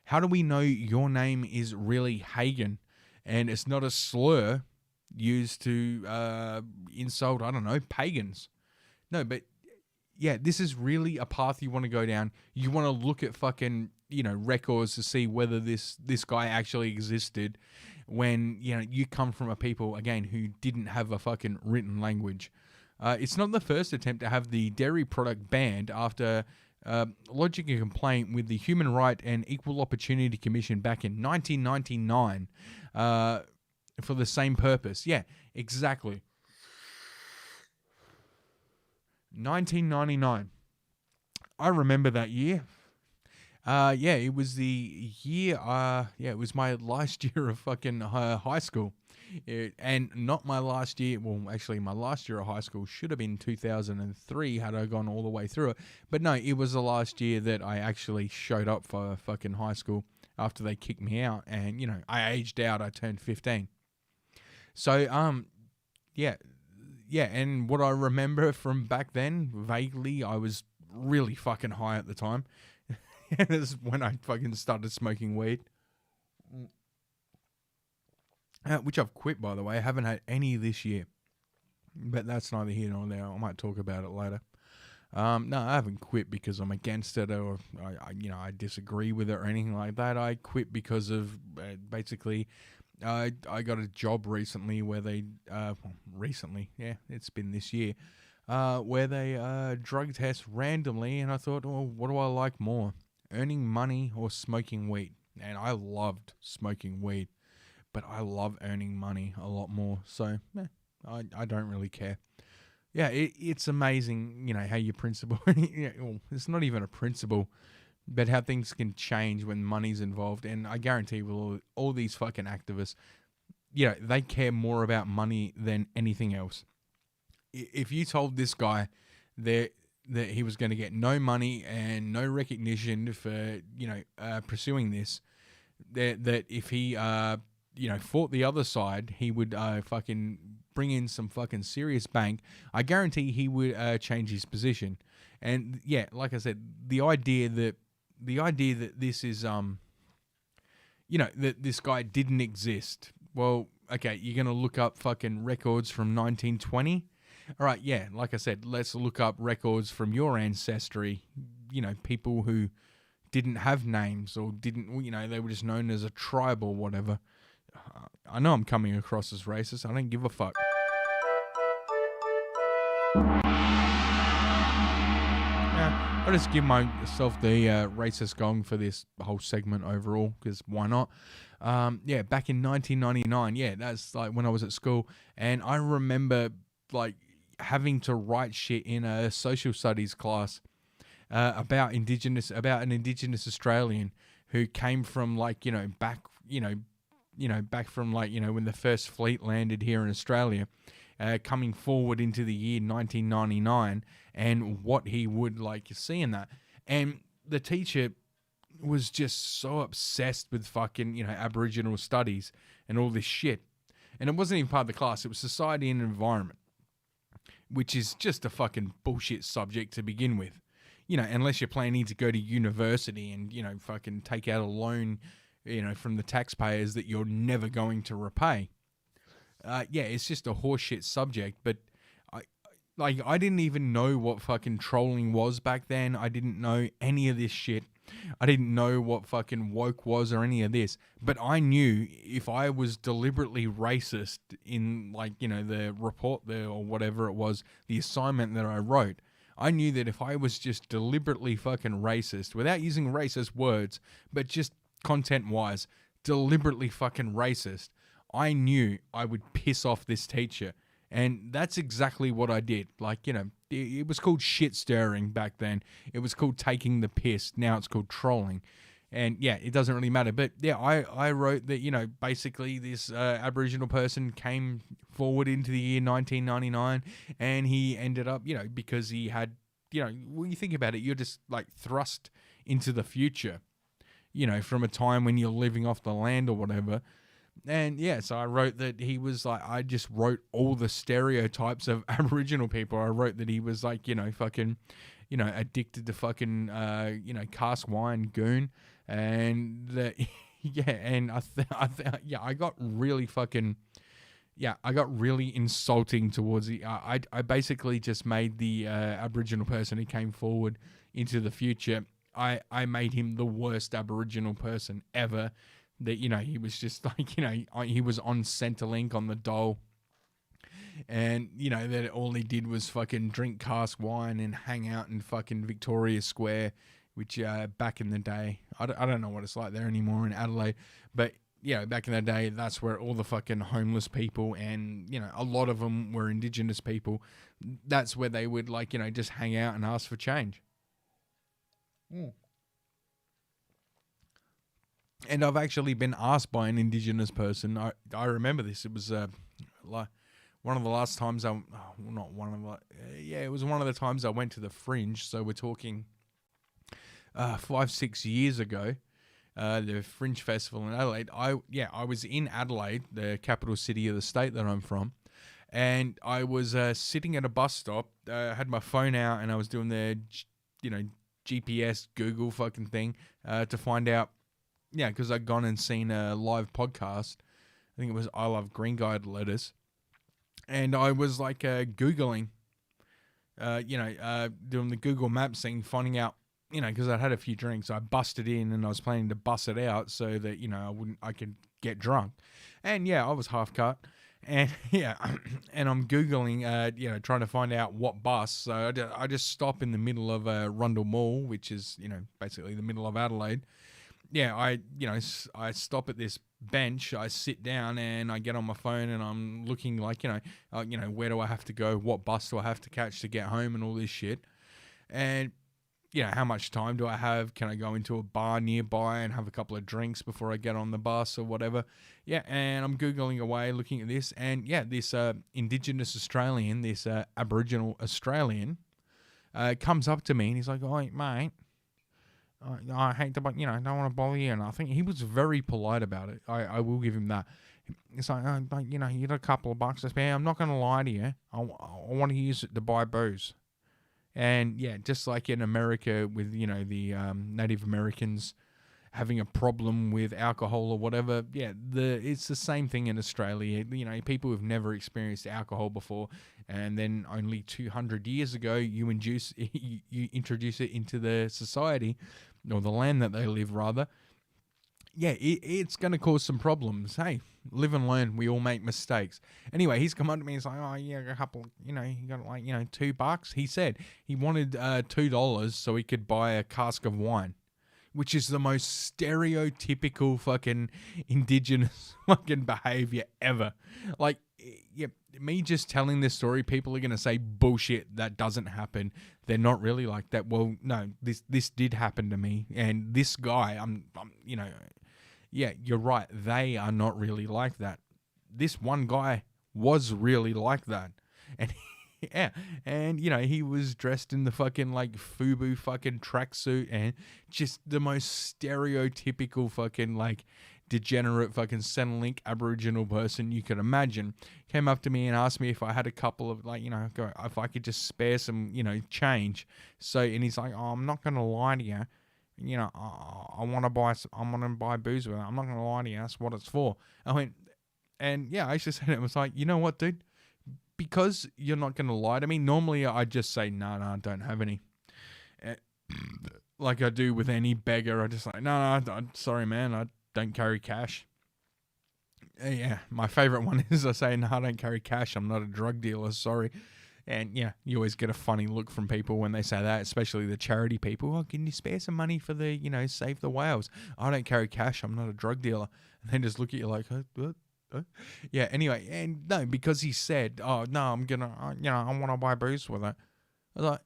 How do we know your name is really Hagen and it's not a slur used to insult, I don't know, pagans? No, but, yeah, this is really a path you want to go down. You want to look at fucking, you know, records to see whether this guy actually existed when, you know, you come from a people, again, who didn't have a fucking written language. It's not the first attempt to have the dairy product banned after lodging a complaint with the Human Rights and Equal Opportunity Commission back in 1999 for the same purpose. Yeah, exactly. 1999. I remember that year. Yeah, it was the year, it was my last year of fucking high school. And not my last year, well, actually, my last year of high school should have been 2003 had I gone all the way through it. But no, it was the last year that I actually showed up for fucking high school after they kicked me out. And, you know, I aged out, I turned 15. So, yeah, and what I remember from back then, vaguely, I was really fucking high at the time. This is when I fucking started smoking weed. Which I've quit, by the way. I haven't had any this year. But that's neither here nor there. I might talk about it later. No, I haven't quit because I'm against it or I disagree with it or anything like that. I quit because of basically I got a job recently where they it's been this year, where they drug test randomly, and I thought, well, what do I like more, earning money or smoking weed? And I loved smoking weed, but I love earning money a lot more. So I don't really care. Yeah, it's amazing, you know, how your principle, it's not even a principle, but how things can change when money's involved. And I guarantee with all these fucking activists, you know, they care more about money than anything else. If you told this guy that he was going to get no money and no recognition for, you know, pursuing this, that if he, fought the other side, he would fucking bring in some fucking serious bank, I guarantee he would change his position. And yeah, like I said, the idea that this is, that this guy didn't exist. Well, okay, you're going to look up fucking records from 1920? All right, yeah, like I said, let's look up records from your ancestry, you know, people who didn't have names or didn't, you know, they were just known as a tribe or whatever. I know I'm coming across as racist. I don't give a fuck. I'll just give myself the racist gong for this whole segment overall, because why not? Back in 1999, that's like when I was at school, and I remember like having to write shit in a social studies class about an Indigenous Australian who came from like, back from like, when the first fleet landed here in Australia, coming forward into the year 1999, and what he would like see in that. And the teacher was just so obsessed with fucking, Aboriginal studies and all this shit. And it wasn't even part of the class. It was society and environment, which is just a fucking bullshit subject to begin with. Unless you're planning to go to university and, fucking take out a loan, from the taxpayers that you're never going to repay. It's just a horseshit subject, but Like, I didn't even know what fucking trolling was back then. I didn't know any of this shit. I didn't know what fucking woke was or any of this. But I knew if I was deliberately racist in, like, you know, the report there or whatever it was, the assignment that I wrote, I knew that if I was just deliberately fucking racist, without using racist words, but just content-wise, deliberately fucking racist, I knew I would piss off this teacher. And that's exactly what I did. Like, you know, it was called shit stirring back then. It was called taking the piss. Now it's called trolling. And yeah, it doesn't really matter. But yeah, I wrote that, you know, basically this Aboriginal person came forward into the year 1999 and he ended up, you know, because he had, you know, when you think about it, you're just like thrust into the future, you know, from a time when you're living off the land or whatever. And yeah, so I wrote that he was like, I just wrote all the stereotypes of Aboriginal people. I wrote that he was like, you know, fucking, you know, addicted to fucking, you know, cask wine goon. And that, yeah, and I got really fucking, yeah, I got really insulting towards the, I basically just made the Aboriginal person who came forward into the future, I made him the worst Aboriginal person ever. That, you know, he was just like, you know, he was on Centrelink on the dole. And, you know, that all he did was fucking drink cask wine and hang out in fucking Victoria Square, which back in the day, I don't know what it's like there anymore in Adelaide. But, yeah, back in the day, that's where all the fucking homeless people and, you know, a lot of them were Indigenous people. That's where they would, like, you know, just hang out and ask for change. And I've actually been asked by an Indigenous person. I remember this. It was like one of the last times it was one of the times I went to the Fringe. So we're talking 5-6 years ago. The Fringe Festival in Adelaide. I was in Adelaide, the capital city of the state that I'm from, and I was sitting at a bus stop. I had my phone out and I was doing the, you know, GPS Google fucking thing to find out. Yeah, because I'd gone and seen a live podcast. I think it was I Love Green Guide Letters. And I was like Googling, doing the Google Maps thing, finding out, you know, because I'd had a few drinks. I busted in and I was planning to bust it out so that, you know, I could get drunk. And yeah, I was half cut. And yeah, and I'm Googling, trying to find out what bus. So I just stop in the middle of Rundle Mall, which is, you know, basically the middle of Adelaide. Yeah, I stop at this bench, I sit down and I get on my phone and I'm looking like, where do I have to go? What bus do I have to catch to get home and all this shit? And, you know, how much time do I have? Can I go into a bar nearby and have a couple of drinks before I get on the bus or whatever? Yeah, and I'm Googling away looking at this. And yeah, this Indigenous Australian, this Aboriginal Australian comes up to me and he's like, "Oh, mate, I hate to, but, you know, I don't want to bother you." And I think he was very polite about it. I will give him that. It's like, you know, you got a couple of bucks to spare. I'm not going to lie to you. I want to use it to buy booze. And yeah, just like in America with, you know, the Native Americans having a problem with alcohol or whatever. Yeah, it's the same thing in Australia. You know, people who've never experienced alcohol before, and then only 200 years ago you introduce it into the society, or the land that they live, rather. Yeah, it's going to cause some problems. Hey, live and learn. We all make mistakes. Anyway, he's come up to me and he's like, "Oh, yeah, a couple, you know, you got like, you know, $2. He said he wanted $2 so he could buy a cask of wine, which is the most stereotypical fucking Indigenous fucking behavior ever. Like, yeah, me just telling this story, people are going to say, bullshit, that doesn't happen. They're not really like that. Well, no, this did happen to me. And this guy, I'm you know, yeah, you're right. They are not really like that. This one guy was really like that. And yeah, and, you know, he was dressed in the fucking, like, FUBU fucking tracksuit and just the most stereotypical fucking, like, degenerate fucking Centrelink Aboriginal person you could imagine. Came up to me and asked me if I had a couple of, like, you know, if I could just spare some, you know, change. So, and he's like, "Oh, I'm not going to lie to you. You know, I want to buy booze with it. I'm not going to lie to you. That's what it's for." I went, and yeah, I just said it was like, "You know what, dude? because you're not going to lie to me, normally I just say, no, I don't have any. Like I do with any beggar, I just like, no, sorry, man, I don't carry cash. Yeah, my favorite one is I say, no, I don't carry cash. I'm not a drug dealer, sorry. And yeah, you always get a funny look from people when they say that, especially the charity people. Oh, can you spare some money for the, Save the Whales? I don't carry cash. I'm not a drug dealer. And they just look at you like, what? Yeah, anyway, and no, because he said, oh, no, I'm going to, I want to buy booze with it. I was like,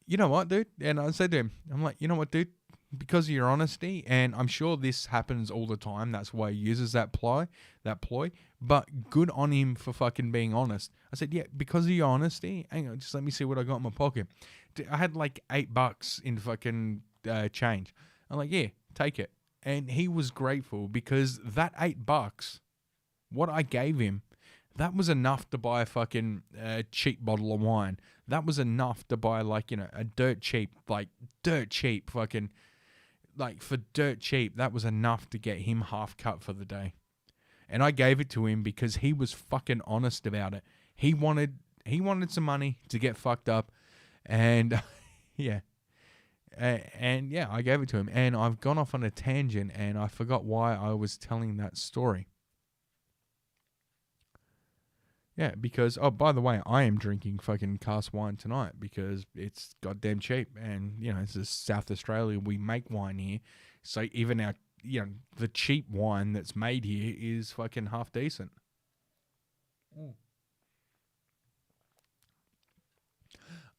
you know what, dude? And I said to him, I'm like, you know what, dude? Because of your honesty, and I'm sure this happens all the time. That's why he uses that ploy. But good on him for fucking being honest. I said, yeah, because of your honesty. Hang on, just let me see what I got in my pocket. I had like $8 in fucking change. I'm like, yeah, take it. And he was grateful because that $8, what I gave him, that was enough to buy a fucking cheap bottle of wine. That was enough to buy like, a dirt cheap fucking, like for dirt cheap, that was enough to get him half cut for the day. And I gave it to him because he was fucking honest about it. He wanted some money to get fucked up, and yeah. And yeah, I gave it to him. And I've gone off on a tangent, and I forgot why I was telling that story. Yeah, because, oh, by the way, I am drinking fucking cask wine tonight because it's goddamn cheap. And, this is South Australia. We make wine here. So even our, the cheap wine that's made here is fucking half decent.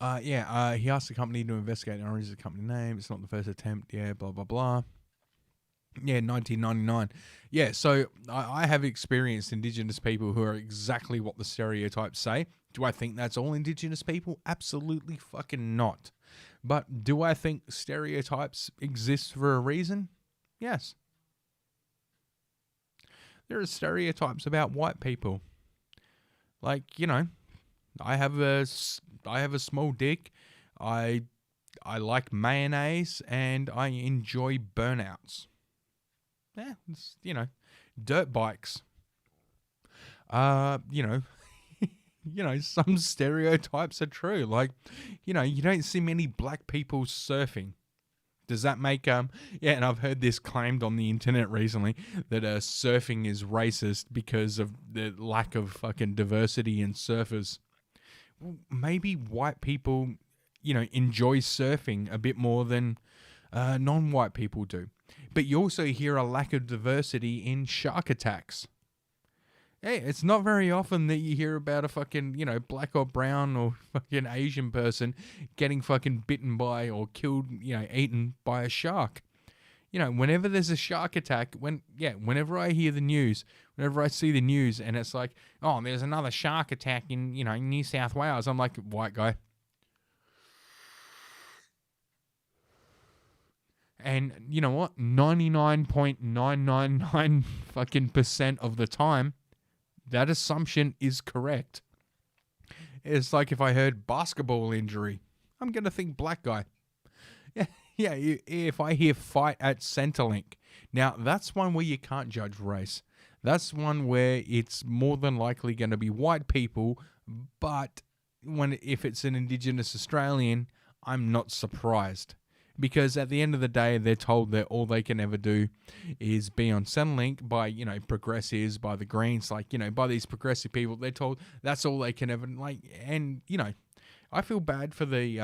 He asked the company to investigate and orange the company name. It's not the first attempt. Yeah, blah, blah, blah. Yeah, 1999. Yeah, so I have experienced Indigenous people who are exactly what the stereotypes say. Do I think that's all Indigenous people? Absolutely fucking not. But do I think stereotypes exist for a reason? Yes. There are stereotypes about white people. Like, I have a small dick. I like mayonnaise and I enjoy burnouts. Yeah, it's, dirt bikes. Some stereotypes are true. Like, you don't see many black people surfing. Does that make, and I've heard this claimed on the internet recently, that surfing is racist because of the lack of fucking diversity in surfers. Well, maybe white people, enjoy surfing a bit more than non-white people do. But you also hear a lack of diversity in shark attacks. Hey, it's not very often that you hear about a fucking, black or brown or fucking Asian person getting fucking bitten by or killed, eaten by a shark. Whenever there's a shark attack, whenever I hear the news, whenever I see the news and it's like, oh, there's another shark attack in, New South Wales, I'm like, white guy. And you know what? 99.999 fucking % of the time, that assumption is correct. It's like if I heard basketball injury, I'm going to think black guy. Yeah, if I hear fight at Centrelink. Now, that's one where you can't judge race. That's one where it's more than likely going to be white people, but if it's an Indigenous Australian, I'm not surprised. Because at the end of the day, they're told that all they can ever do is be on Centrelink by, progressives, by the Greens, by these progressive people. They're told that's all they can ever, and, I feel bad for the,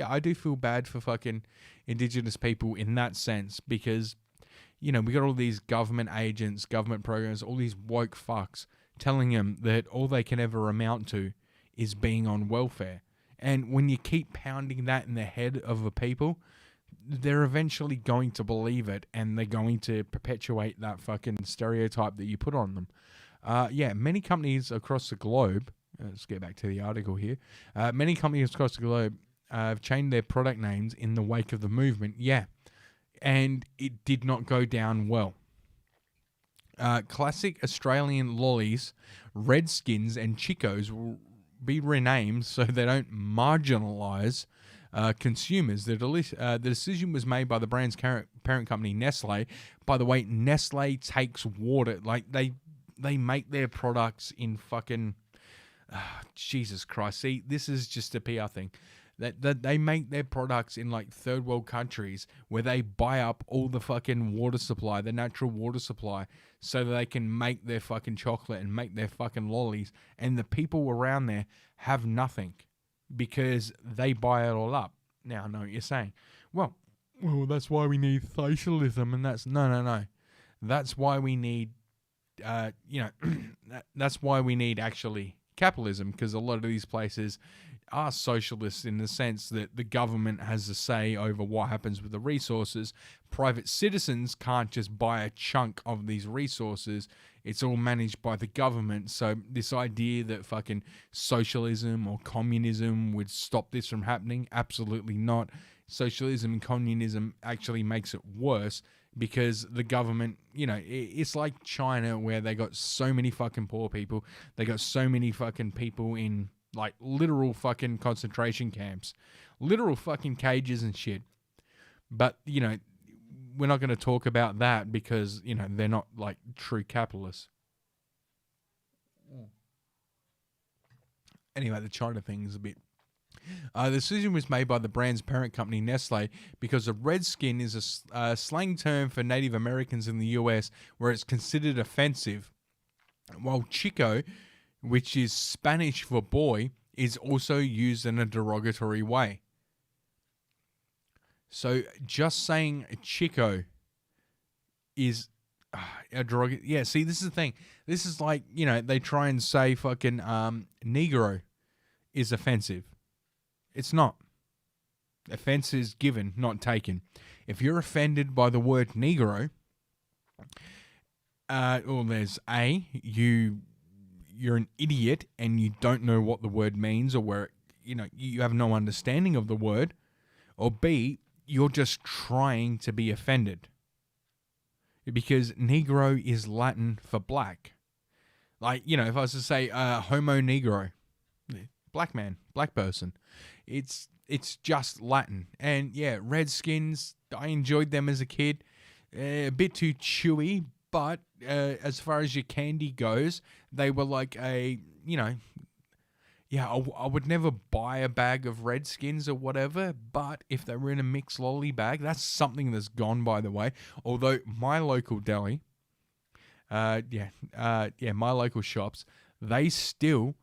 I do feel bad for fucking Indigenous people in that sense because, we got all these government agents, government programs, all these woke fucks telling them that all they can ever amount to is being on welfare. And when you keep pounding that in the head of the people, they're eventually going to believe it and they're going to perpetuate that fucking stereotype that you put on them. Many companies across the globe, let's get back to the article here, many companies across the globe have changed their product names in the wake of the movement, and it did not go down well. Classic Australian lollies, Redskins and Chicos will be renamed so they don't marginalize consumers. The decision was made by the brand's parent company, Nestle. By the way, Nestle takes water. Like, they make their products in fucking Jesus Christ. See, this is just a PR thing. That they make their products in like third world countries where they buy up all the fucking water supply, the natural water supply, so that they can make their fucking chocolate and make their fucking lollies. And the people around there have nothing because they buy it all up. Now, I know what you're saying. Well, that's why we need socialism, and that's no. That's why we need, that's why we need actually capitalism, because a lot of these places are socialists in the sense that the government has a say over what happens with the resources. Private citizens can't just buy a chunk of these resources. It's all managed by the government. So this idea that fucking socialism or communism would stop this from happening, absolutely not. Socialism and communism actually makes it worse because the government, it's like China where they got so many fucking poor people. They got so many fucking people in like literal fucking concentration camps, literal fucking cages and shit. But, we're not going to talk about that because, they're not like true capitalists. Anyway, the China thing is a bit... the decision was made by the brand's parent company, Nestle, because a redskin is a slang term for Native Americans in the US where it's considered offensive, while Chico, which is Spanish for boy, is also used in a derogatory way. So just saying Chico is a derogatory... Yeah, see, this is the thing. This is like, they try and say fucking Negro is offensive. It's not. Offense is given, not taken. If you're offended by the word Negro, there's A, you're an idiot and you don't know what the word means, or where, you have no understanding of the word, or B, you're just trying to be offended. Because Negro is Latin for black. Like, if I was to say homo negro, black man, black person, it's just Latin. And yeah, Redskins, I enjoyed them as a kid. A bit too chewy, but as far as your candy goes, they were like I would never buy a bag of Redskins or whatever, but if they were in a mixed lolly bag, that's something that's gone, by the way. Although my local deli, my local shops, they still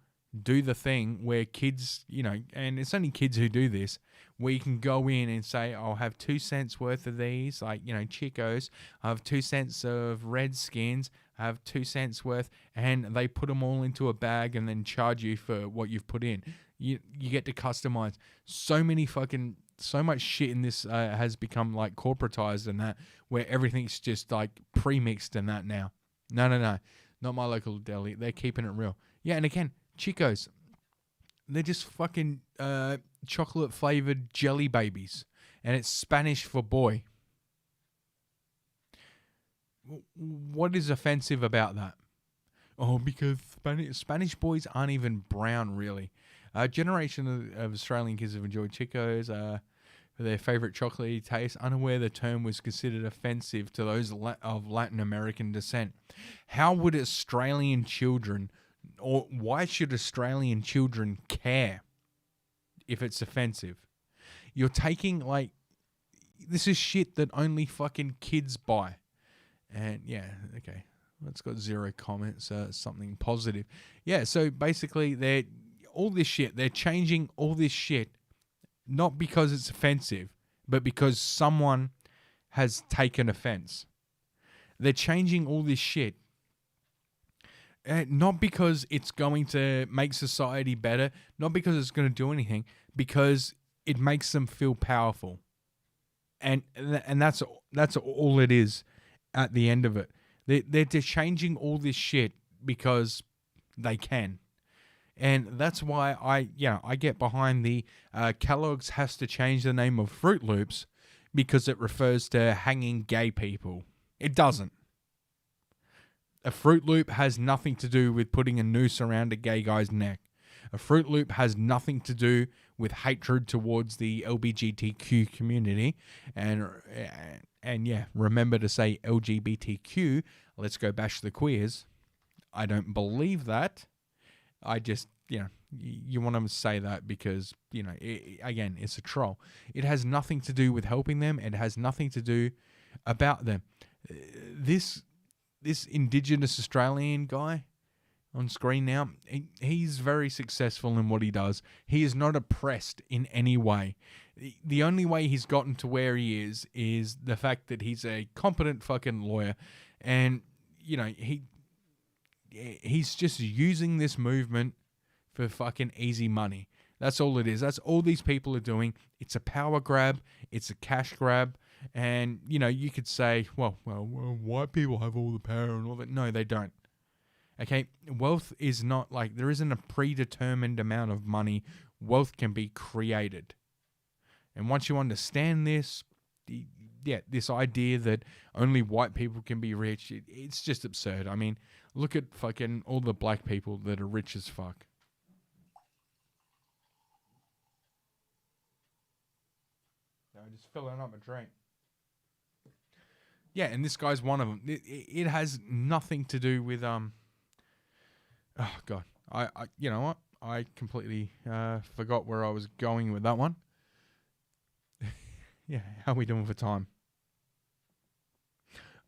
do the thing where kids, and it's only kids who do this, where you can go in and say, I'll have 2 cents worth of these, like, Chicos, I have 2 cents of Redskins, I have 2 cents worth, and they put them all into a bag and then charge you for what you've put in. You get to customize. So much shit in this has become like corporatized and that, where everything's just like pre-mixed and that now. No, not my local deli. They're keeping it real. Yeah, and again, Chicos, they're just fucking chocolate flavored jelly babies, and it's Spanish for boy. What is offensive about that? Oh, because Spanish boys aren't even brown, really. A generation of Australian kids have enjoyed Chicos for their favourite chocolatey taste, unaware the term was considered offensive to those of Latin American descent. How would Australian children... Or why should Australian children care if it's offensive? You're taking, like... This is shit that only fucking kids buy. And, yeah, okay. It's got 0 comments, something positive. Yeah, so basically, they're changing all this shit, not because it's offensive, but because someone has taken offense. They're changing all this shit. Not because it's going to make society better, not because it's going to do anything, because it makes them feel powerful. And that's all it is at the end of it. They're just changing all this shit because they can. And that's why I get behind the Kellogg's has to change the name of Fruit Loops because it refers to hanging gay people. It doesn't. A Fruit Loop has nothing to do with putting a noose around a gay guy's neck. A Fruit Loop has nothing to do with hatred towards the LGBTQ community. And yeah, remember to say LGBTQ. Let's go bash the queers. I don't believe that. I just, you want to say that because, again, it's a troll. It has nothing to do with helping them. It has nothing to do about them. This Indigenous Australian guy on screen now, he's very successful in what he does. He is not oppressed in any way. The only way he's gotten to where he is the fact that he's a competent fucking lawyer, and he's just using this movement for fucking easy money. That's all it is. That's all these people are doing. It's a power grab. It's a cash grab. And, you could say, well, white people have all the power and all that. No, they don't. Okay, wealth is not like, there isn't a predetermined amount of money. Wealth can be created. And once you understand this, this idea that only white people can be rich, it's just absurd. I mean, look at fucking all the black people that are rich as fuck. I'm just filling up a drink. Yeah, and this guy's one of them. It has nothing to do with oh god, I you know what? I completely forgot where I was going with that one. Yeah, how are we doing for time?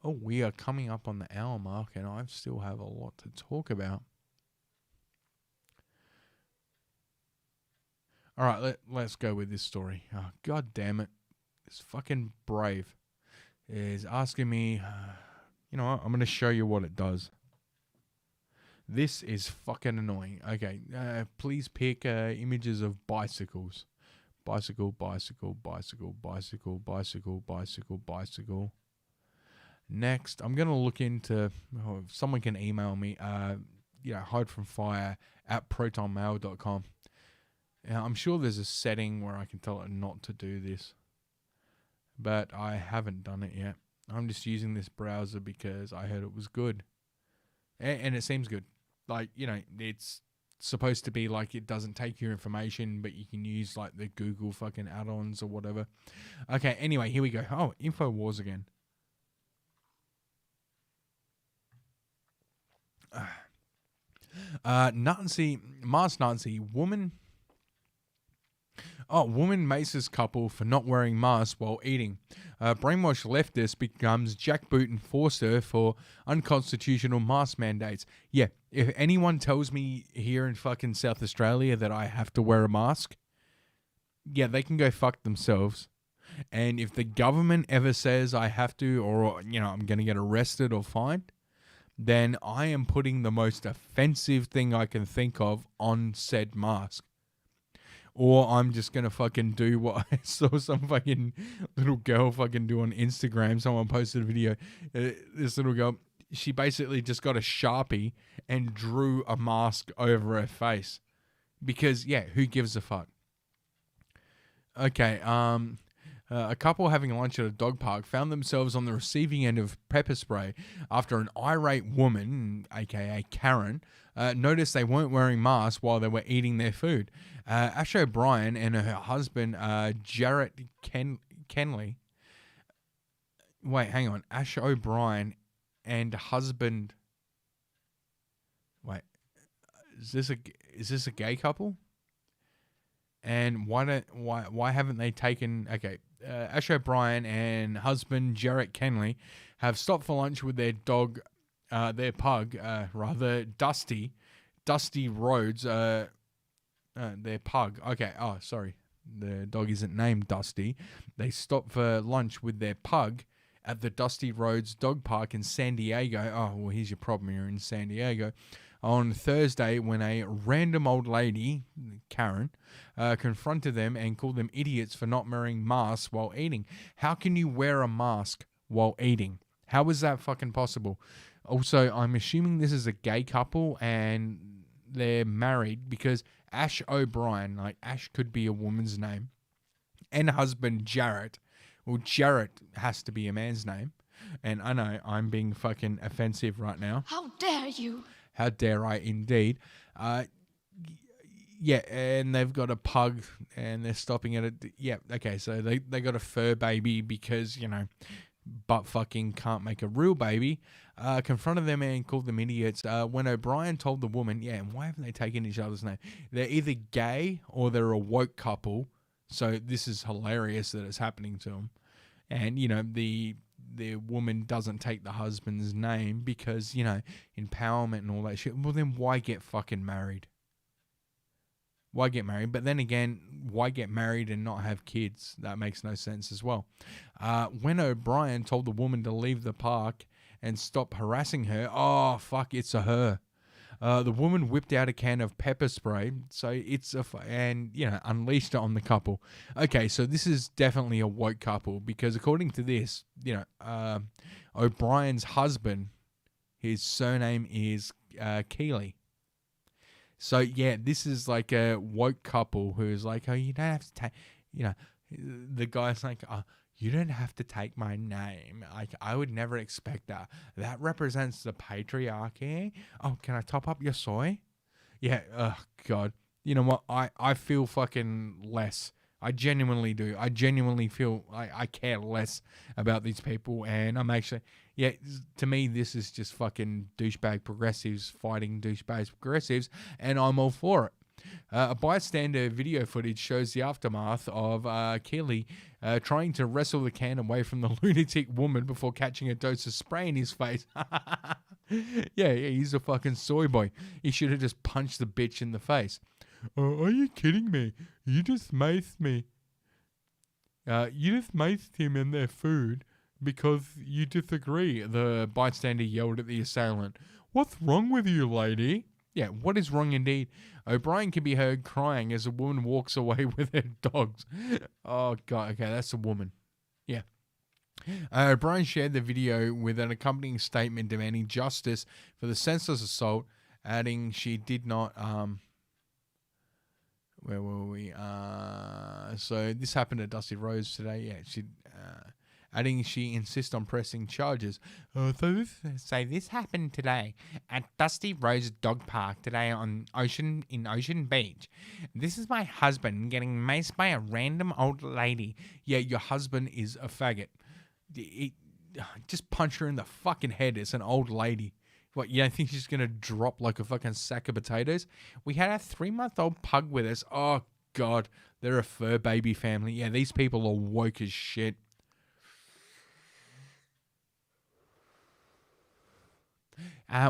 Oh, we are coming up on the hour mark, and I still have a lot to talk about. All right, let's go with this story. Oh, god damn it. This fucking Brave is asking me, you know what? I'm going to show you what it does. This is fucking annoying. Okay, please pick images of bicycles. Bicycle, bicycle, bicycle, bicycle, bicycle, bicycle, bicycle. Next, I'm going to look into, if someone can email me, hidefromfire@protonmail.com. I'm sure there's a setting where I can tell it not to do this, but I haven't done it yet. I'm just using this browser because I heard it was good. And it seems good. Like, it's supposed to be like it doesn't take your information, but you can use like the Google fucking add-ons or whatever. Okay, anyway, here we go. Oh, InfoWars again. Masked Nazi woman. Oh, woman maces couple for not wearing masks while eating. Brainwashed leftist becomes jackboot enforcer for unconstitutional mask mandates. Yeah, if anyone tells me here in fucking South Australia that I have to wear a mask, yeah, they can go fuck themselves. And if the government ever says I have to, or, I'm going to get arrested or fined, then I am putting the most offensive thing I can think of on said mask. Or I'm just going to fucking do what I saw some fucking little girl fucking do on Instagram. Someone posted a video. This little girl, she basically just got a Sharpie and drew a mask over her face. Because, yeah, who gives a fuck? Okay, a couple having lunch at a dog park found themselves on the receiving end of pepper spray after an irate woman, aka Karen, noticed they weren't wearing masks while they were eating their food. Ash O'Brien and her husband, Jarrett Kenley. Wait, hang on. Ash O'Brien and husband. Wait, is this a gay couple? And why haven't they taken? Okay, Ash O'Brien and husband Jarrett Kenley have stopped for lunch with their dog, their pug, Dusty Rhodes. Their pug. Okay. Oh, sorry. The dog isn't named Dusty. They stopped for lunch with their pug at the Dusty Rhodes Dog Park in San Diego. Oh, well, here's your problem. You're in San Diego. On Thursday, when a random old lady, Karen, confronted them and called them idiots for not wearing masks while eating. How can you wear a mask while eating? How is that fucking possible? Also, I'm assuming this is a gay couple and they're married because Ash O'Brien, like Ash could be a woman's name, and husband Jarrett. Well, Jarrett has to be a man's name. And I know I'm being fucking offensive right now. How dare you? How dare I indeed. Yeah, and they've got a pug and they're stopping at it. Yeah, okay, so they got a fur baby because, butt fucking can't make a real baby. confronted them and called them idiots. When O'Brien told the woman, yeah, and why haven't they taken each other's name? They're either gay or they're a woke couple. So this is hilarious that it's happening to them. And, you know, the woman doesn't take the husband's name because, you know, empowerment and all that shit. Well, then why get fucking married? Why get married? But then again, why get married and not have kids? That makes no sense as well. When O'Brien told the woman to leave the park and stop harassing her, oh, fuck, it's a her. The woman whipped out a can of pepper spray, so and, you know, unleashed it on the couple. Okay, so this is definitely a woke couple because according to this, you know, O'Brien's husband, his surname is Keeley. So, yeah, this is like a woke couple who's like, oh, you don't have to take, you know, the guy's like, oh, you don't have to take my name. I would never expect that. That represents the patriarchy. Oh, can I top up your soy? Yeah, oh, God. You know what? I feel fucking less. I genuinely do. I genuinely feel I care less about these people. And I'm actually, yeah, to me, this is just fucking douchebag progressives fighting douchebag progressives. And I'm all for it. A bystander video footage shows the aftermath of Keeley trying to wrestle the can away from the lunatic woman before catching a dose of spray in his face. yeah, he's a fucking soy boy. He should have just punched the bitch in the face. Are you kidding me? You just maced me. You just maced him in their food because you disagree, the bystander yelled at the assailant. What's wrong with you, lady? Yeah, what is wrong indeed? O'Brien can be heard crying as a woman walks away with her dogs. Oh, God. Okay, that's a woman. Yeah. O'Brien shared the video with an accompanying statement demanding justice for the senseless assault, adding she did not... where were we? So this happened at Dusty Rose today. Yeah, adding she insists on pressing charges. So this happened today at Dusty Rose Dog Park today in Ocean Beach. This is my husband getting maced by a random old lady. Yeah, your husband is a faggot. Just punch her in the fucking head. It's an old lady. What, you don't think she's going to drop like a fucking sack of potatoes? We had a 3-month-old pug with us. Oh, God. They're a fur baby family. Yeah, these people are woke as shit.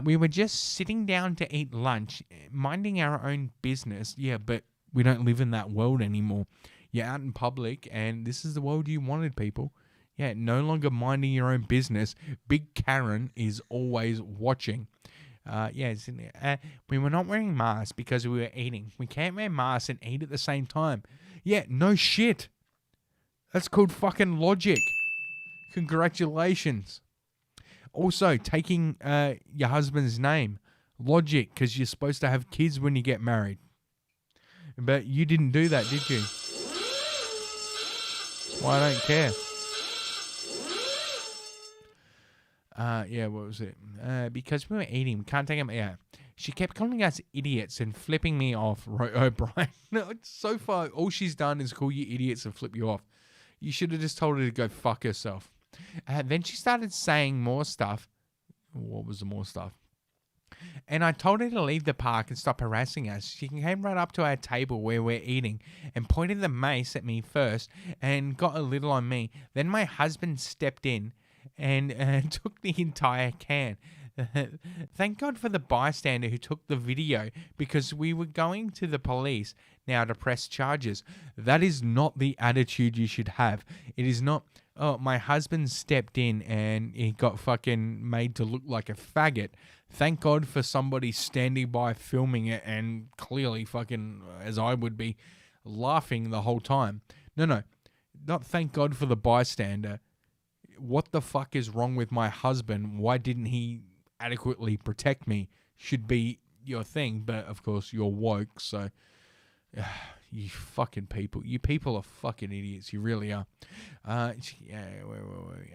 We were just sitting down to eat lunch, minding our own business. Yeah, but we don't live in that world anymore. You're out in public, and this is the world you wanted, people. Yeah, no longer minding your own business. Big Karen is always watching. We were not wearing masks because we were eating. We can't wear masks and eat at the same time. Yeah, no shit. That's called fucking logic. Congratulations. Also, taking your husband's name. Logic, because you're supposed to have kids when you get married. But you didn't do that, did you? Well, I don't care. What was it? Because we were eating, we can't take them. Yeah, she kept calling us idiots and flipping me off. Wrote O'Brien. No, so far, all she's done is call you idiots and flip you off. You should have just told her to go fuck herself. Then she started saying more stuff. What was the more stuff? And I told her to leave the park and stop harassing us. She came right up to our table where we're eating and pointed the mace at me first and got a little on me. Then my husband stepped in and took the entire can. Thank God for the bystander who took the video because we were going to the police now to press charges. That is not the attitude you should have. It is not, oh, my husband stepped in and he got fucking made to look like a faggot. Thank God for somebody standing by filming it and clearly fucking, as I would be, laughing the whole time. No, not thank God for the bystander. What the fuck is wrong with my husband? Why didn't he adequately protect me? Should be your thing, but of course you're woke, so you fucking people. You people are fucking idiots. You really are. I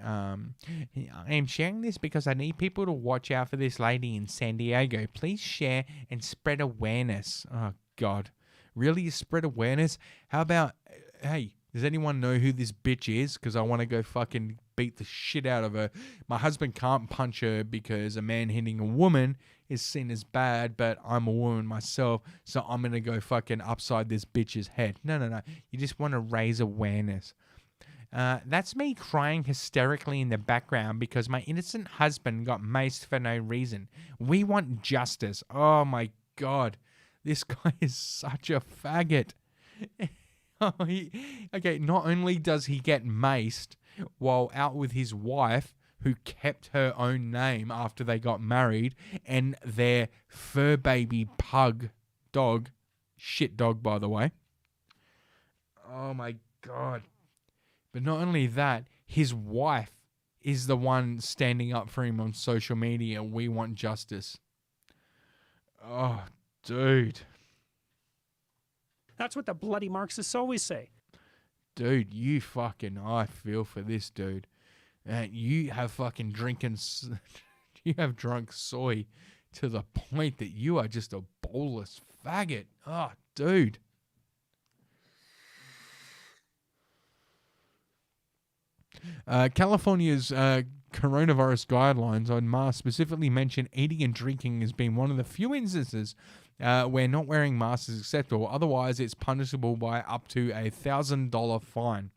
am sharing this because I need people to watch out for this lady in San Diego. Please share and spread awareness. Oh, God. Really? You spread awareness? How about, hey, does anyone know who this bitch is? Because I want to go fucking beat the shit out of her. My husband can't punch her because a man hitting a woman is seen as bad, but I'm a woman myself, so I'm going to go fucking upside this bitch's head. No. You just want to raise awareness. That's me crying hysterically in the background because my innocent husband got maced for no reason. We want justice. Oh my God. This guy is such a faggot. Okay, not only does he get maced while out with his wife, who kept her own name after they got married, and their fur baby pug dog, shit dog by the way. Oh my God. But not only that, his wife is the one standing up for him on social media. We want justice. Oh, dude. That's what the bloody Marxists always say. Dude, I feel for this dude. You have fucking you have drunk soy to the point that you are just a bowlless faggot. Oh, dude. California's coronavirus guidelines on masks specifically mention eating and drinking as being one of the few instances where not wearing masks is acceptable. Otherwise, it's punishable by up to $1,000 fine.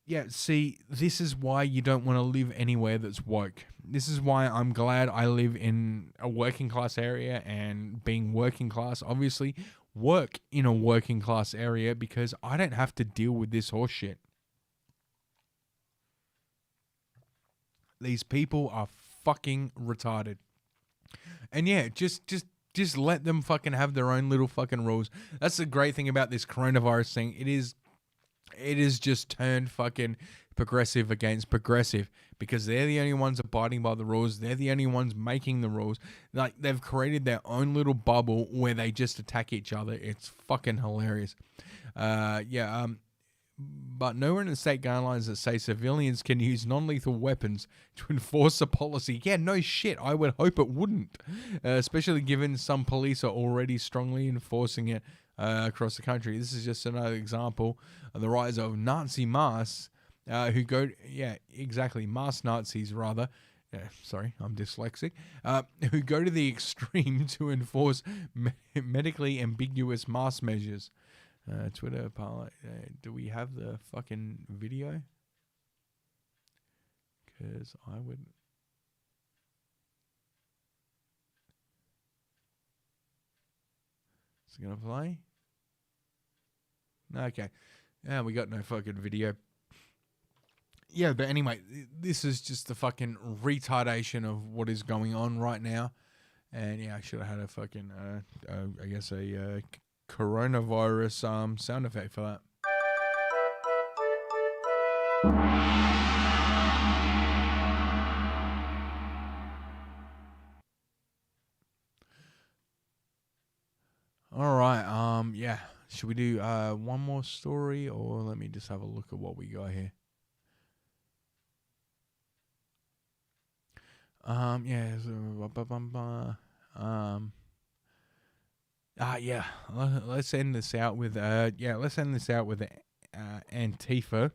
Yeah, see, this is why you don't want to live anywhere that's woke. This is why I'm glad I live in a working class area, and being working class, obviously, work in a working class area because I don't have to deal with this horse shit. These people are fucking retarded. And yeah, just let them fucking have their own little fucking rules. That's the great thing about this coronavirus thing. It is just turned fucking progressive against progressive because they're the only ones abiding by the rules. They're the only ones making the rules. Like, they've created their own little bubble where they just attack each other. It's fucking hilarious. But nowhere in the state guidelines that say civilians can use non-lethal weapons to enforce a policy. Yeah, no shit. I would hope it wouldn't, especially given some police are already strongly enforcing it across the country. This is just another example of the rise of Nazi masks masked Nazis rather. Sorry, I'm dyslexic. Who go to the extreme to enforce medically ambiguous mask measures. Twitter, do we have the fucking video? Because I would... Is it going to play? Okay. Yeah, we got no fucking video. Yeah, but anyway, this is just the fucking retardation of what is going on right now. And yeah, I should have had a fucking, I guess a coronavirus sound effect for that. All right, yeah. Should we do one more story, or let me just have a look at what we got here? Yeah. Let's end this out with Antifa.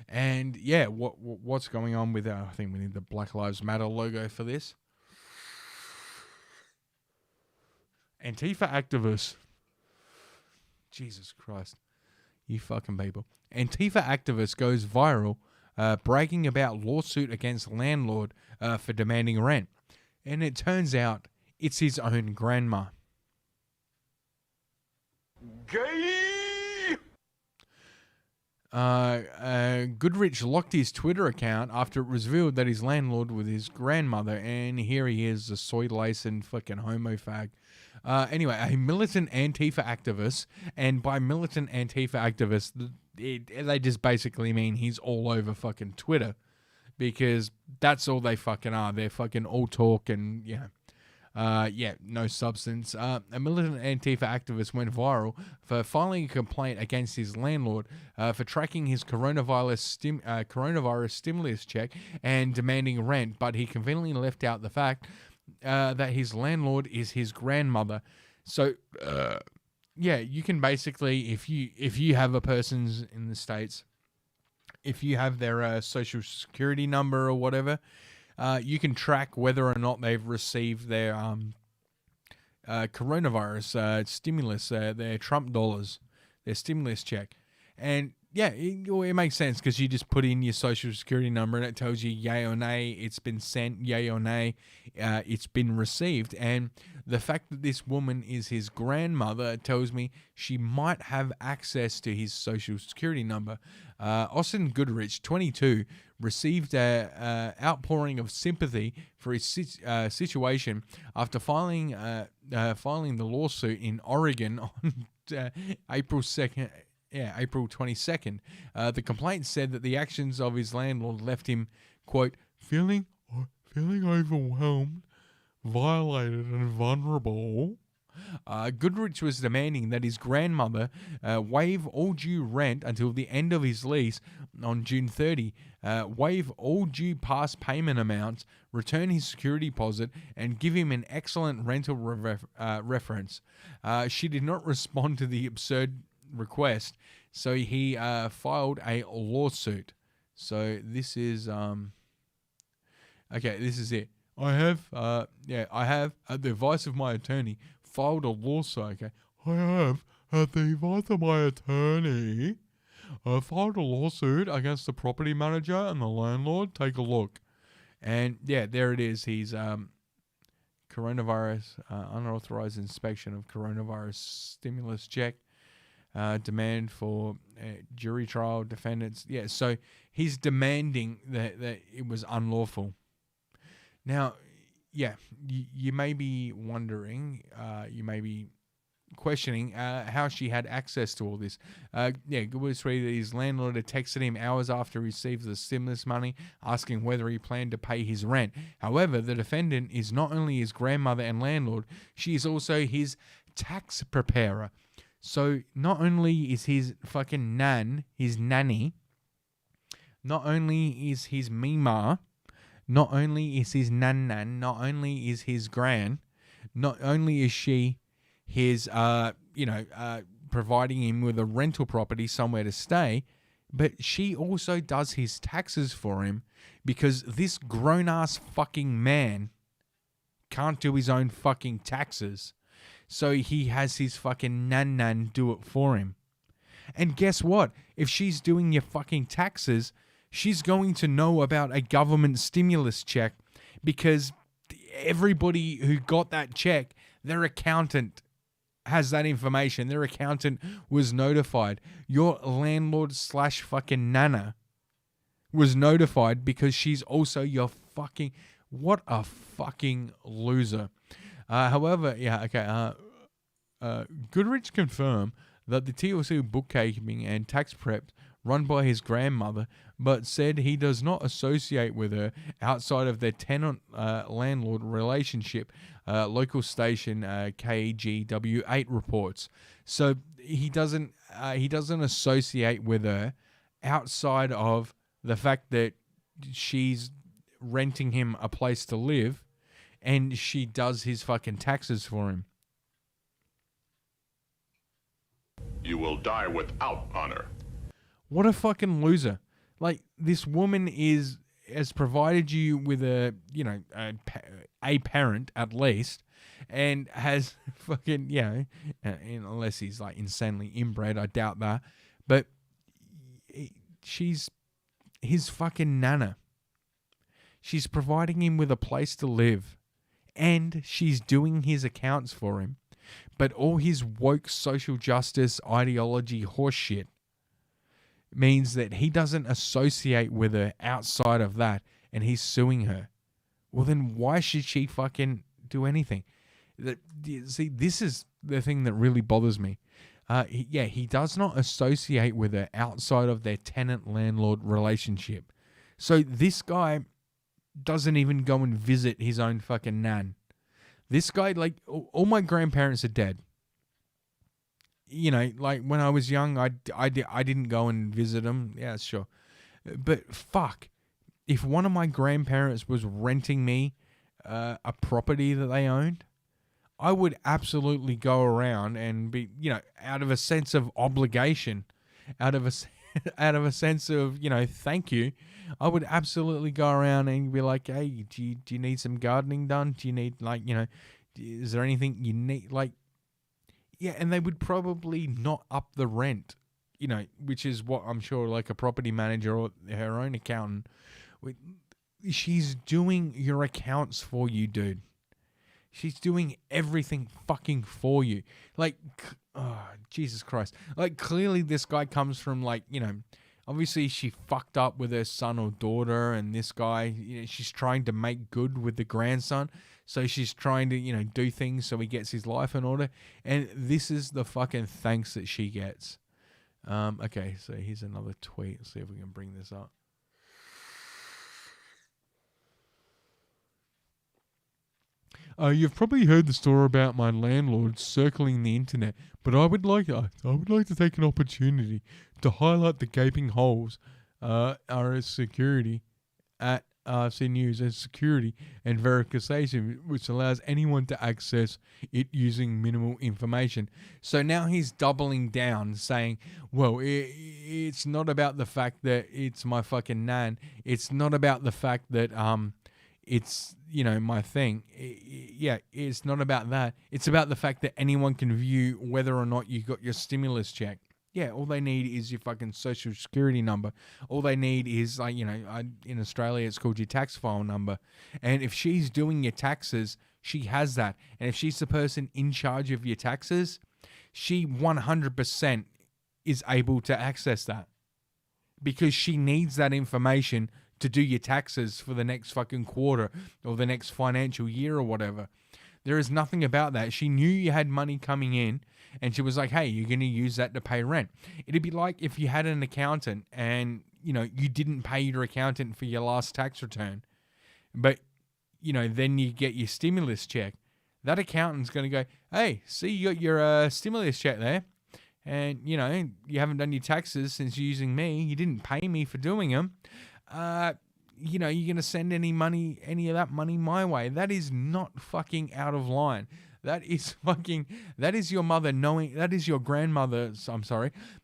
And yeah, what's going on with I think we need the Black Lives Matter logo for this. Antifa activists. Jesus Christ. You fucking people. Antifa activist goes viral bragging about lawsuit against landlord for demanding rent. And it turns out it's his own grandma. Gay! Goodrich locked his Twitter account after it was revealed that his landlord was his grandmother, and here he is, a soy-lacing fucking homo fag. Anyway, a militant Antifa activist, and by militant Antifa activist, they just basically mean he's all over fucking Twitter, because that's all they fucking are. They're fucking all talk and, no substance. A militant Antifa activist went viral for filing a complaint against his landlord for tracking his coronavirus stimulus check and demanding rent, but he conveniently left out the fact that his landlord is his grandmother. So, you can basically, if you have a person in the States if you have their social security number or whatever, you can track whether or not they've received their coronavirus stimulus, their Trump dollars, their stimulus check. And yeah, it makes sense because you just put in your social security number and it tells you yay or nay, it's been sent, yay or nay, it's been received. And the fact that this woman is his grandmother tells me she might have access to his social security number. Austin Goodrich, 22, received an outpouring of sympathy for his situation after filing the lawsuit in Oregon on April 2nd. Yeah, April 22nd. The complaint said that the actions of his landlord left him, quote, feeling overwhelmed, violated, and vulnerable. Goodrich was demanding that his grandmother waive all due rent until the end of his lease on June 30, waive all due past payment amounts, return his security deposit, and give him an excellent rental reference. She did not respond to the absurd request, so he filed a lawsuit. So this is okay, this is it. I have at the advice of my attorney filed a lawsuit. Okay, I have at the advice of my attorney filed a lawsuit against the property manager and the landlord. Take a look. And yeah, there it is. He's coronavirus unauthorized inspection of coronavirus stimulus check. Demand for jury trial defendants. Yeah, so he's demanding that it was unlawful. Now, yeah, you may be wondering, you may be questioning how she had access to all this. Goodwitch read that his landlord had texted him hours after he received the stimulus money, asking whether he planned to pay his rent. However, the defendant is not only his grandmother and landlord, she is also his tax preparer. So not only is his fucking his nanny, not only is his mima, not only is his nan, not only is his gran, not only is she his, providing him with a rental property somewhere to stay, but she also does his taxes for him because this grown-ass fucking man can't do his own fucking taxes. So he has his fucking nan do it for him. And guess what? If she's doing your fucking taxes, she's going to know about a government stimulus check because everybody who got that check, their accountant has that information. Their accountant was notified. Your landlord / fucking nana was notified because she's also your fucking... What a fucking loser. However, Goodrich confirmed that the TLC bookkeeping and tax prep run by his grandmother, but said he does not associate with her outside of their tenant-landlord relationship, local station KGW8 reports. So he doesn't associate with her outside of the fact that she's renting him a place to live and she does his fucking taxes for him. You will die without honor. What a fucking loser. Like, this woman has provided you with a parent at least, and has fucking, unless he's like insanely inbred, I doubt that, but she's his fucking nana. She's providing him with a place to live, and she's doing his accounts for him. But all his woke social justice ideology horseshit means that he doesn't associate with her outside of that, and he's suing her. Well, then why should she fucking do anything? See, this is the thing that really bothers me. He does not associate with her outside of their tenant-landlord relationship. So this guy doesn't even go and visit his own fucking nan. This guy, like, all my grandparents are dead. You know, like, when I was young, I didn't go and visit them. Yeah, sure. But fuck, if one of my grandparents was renting me a property that they owned, I would absolutely go around and be, out of a sense of obligation, out of out of a sense of, thank you, I would absolutely go around and be like, hey, do you need some gardening done? Do you need, is there anything you need? Yeah, and they would probably not up the rent, which is what I'm sure like a property manager or her own accountant. She's doing your accounts for you, dude. She's doing everything fucking for you. Oh, Jesus Christ. Clearly this guy comes from, obviously she fucked up with her son or daughter, and this guy, she's trying to make good with the grandson. So she's trying to, do things so he gets his life in order. And this is the fucking thanks that she gets. Okay, so here's another tweet. Let's see if we can bring this up. You've probably heard the story about my landlord circling the internet, but I would like to take an opportunity to highlight the gaping holes as security at RC News as security and verification, which allows anyone to access it using minimal information. So now he's doubling down, saying, well, it's not about the fact that it's my fucking nan. It's not about the fact that it's, my thing. Yeah, it's not about that. It's about the fact that anyone can view whether or not you got your stimulus check. Yeah, all they need is your fucking social security number. All they need is, in Australia, it's called your tax file number. And if she's doing your taxes, she has that. And if she's the person in charge of your taxes, she 100% is able to access that. Because she needs that information to do your taxes for the next fucking quarter or the next financial year or whatever. There is nothing about that. She knew you had money coming in, and she was like, hey, you're going to use that to pay rent. It'd be like if you had an accountant and, you didn't pay your accountant for your last tax return, but, then you get your stimulus check. That accountant's going to go, hey, see, you got your stimulus check there, and, you haven't done your taxes since you're using me. You didn't pay me for doing them. You're going to send any of that money my way. That is not fucking out of line. That is your mother knowing, that is your grandmother,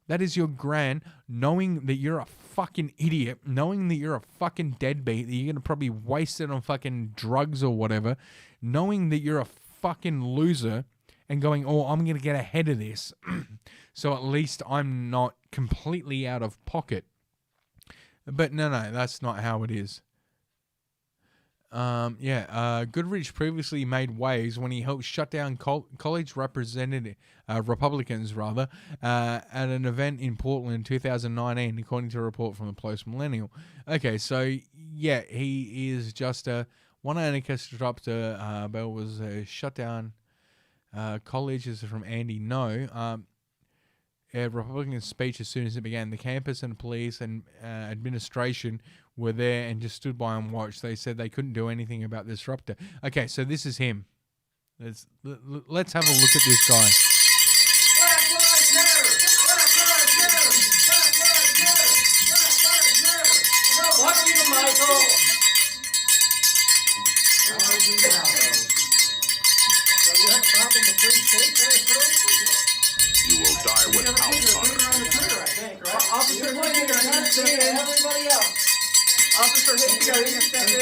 that is your gran knowing that you're a fucking idiot, knowing that you're a fucking deadbeat, that you're going to probably waste it on fucking drugs or whatever, knowing that you're a fucking loser and going, oh, I'm going to get ahead of this. So at least I'm not completely out of pocket. But no, that's not how it is. Goodrich previously made waves when he helped shut down college Republicans at an event in Portland in 2019, according to a report from the Post Millennial. Okay, so yeah, he is just one anarchist dropped a bell was shut down college. This is from Andy No. A Republican speech as soon as it began. The campus and police and administration were there and just stood by and watched. They said they couldn't do anything about the disruptor. Okay, so this is him. Let's have a look at this guy. Black Lives Matter! Black Lives Matter! Black Lives Matter! Black Lives Matter! Fuck you, Michael! So you have a problem with free speech, You will die without honor. Officer Hickey, are you stepping in? Everybody else. Officer Hickey, are you stepping in?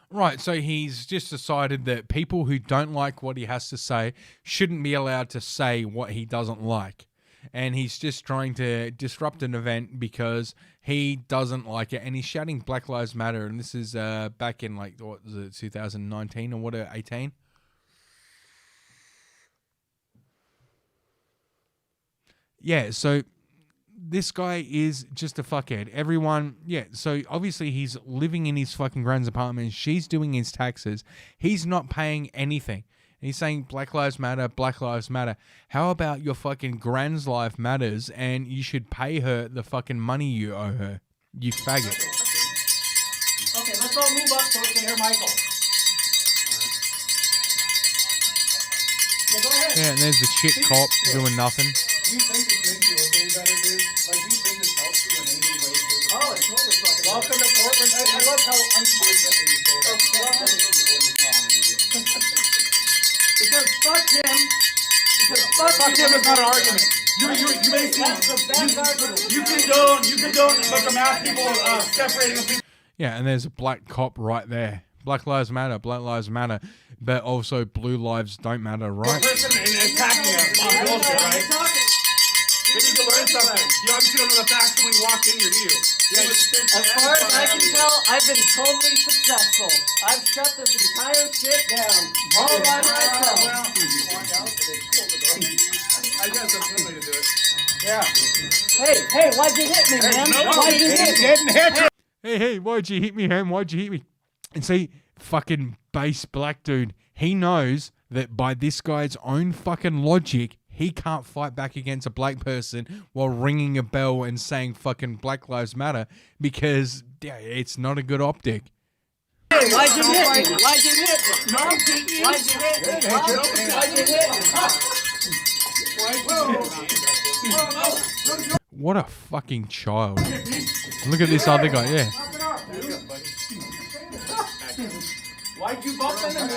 Right, so he's just decided that people who don't like what he has to say shouldn't be allowed to say what he doesn't like. And he's just trying to disrupt an event because he doesn't like it. And he's shouting Black Lives Matter. And this is back in, 2019 or 18? Yeah, so this guy is just a fuckhead. Everyone, so obviously he's living in his fucking grand's apartment. She's doing his taxes. He's not paying anything. And he's saying Black Lives Matter, Black Lives Matter. How about your fucking grand's life matters and you should pay her the fucking money you owe her, you faggot. Okay, let's all move up so we can hear Michael. So go ahead. Yeah, and there's the shit cop doing nothing. Do you think this makes you okay better, dude? Do you think this helps you in any way? Oh, it totally fucking welcome to Portland. I love how unconfidently you say that. Because fuck him. Because Fuck him is not an argument. You basically you condone like a mass people separating people. Yeah, and there's a black cop right there. Black Lives Matter, Black Lives Matter, but also Blue Lives don't matter, right? Person and attacking us on bullshit, right? They need to learn something. You obviously don't know the facts when you walk in here, do you? As far as I can tell, I've been totally successful. I've shut this entire shit down all by myself. I guess that's one way to do it. Yeah. Hey, why'd you hit me, man? Why'd you hit me? Getting hit. Hey, why'd you hit me, Ham? Why'd you hit me? And see, fucking base black dude, he knows that by this guy's own fucking logic, he can't fight back against a black person while ringing a bell and saying fucking Black Lives Matter because it's not a good optic. Hey, why'd you hit me? Why'd you hit me? No, Why'd you hit me? Why'd you hit me? What a fucking child. Look at this other guy, yeah. Why'd you bump into me?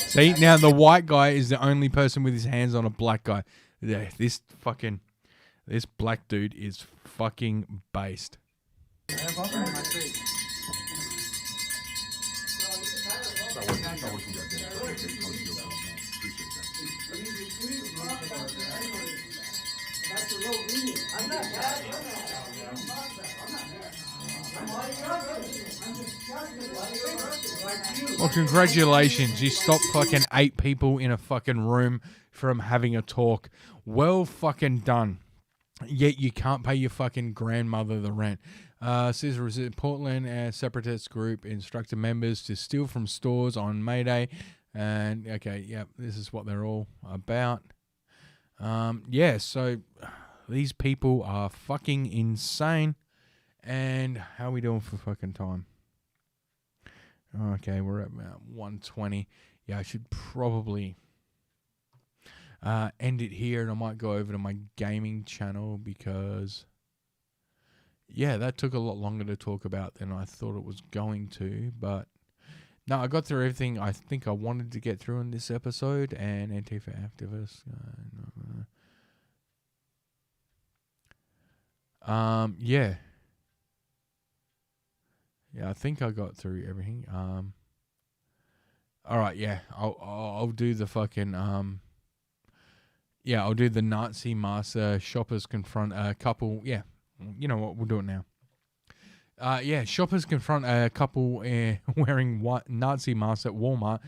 See, now the white guy is the only person with his hands on a black guy. Yeah, this black dude is fucking based. Well, congratulations. You stopped fucking 8 people in a fucking room from having a talk. Well fucking done. Yet you can't pay your fucking grandmother the rent. Says Portland separatist group instructed members to steal from stores on May Day. And, okay, yep, this is what they're all about. Yeah, so these people are fucking insane. And how are we doing for fucking time? Okay, we're at about 1:20. Yeah, I should probably end it here, and I might go over to my gaming channel because, yeah, that took a lot longer to talk about than I thought it was going to. But no, I got through everything I think I wanted to get through in this episode, and Antifa activists. Yeah. Yeah, I think I got through everything. All right, yeah, I'll do the fucking yeah, I'll do the Nazi mask. Shoppers confront a couple. Yeah, you know what? We'll do it now. Yeah, shoppers confront a couple wearing Nazi masks at Walmart.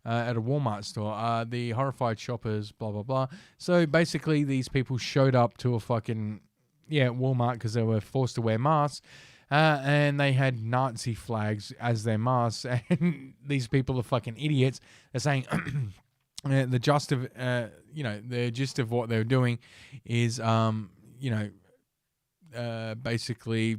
At a Walmart store. The horrified shoppers. Blah blah blah. So basically, these people showed up to a fucking Walmart because they were forced to wear masks. And they had Nazi flags as their masks, and these people are fucking idiots. They're saying the gist of what they're doing is, basically,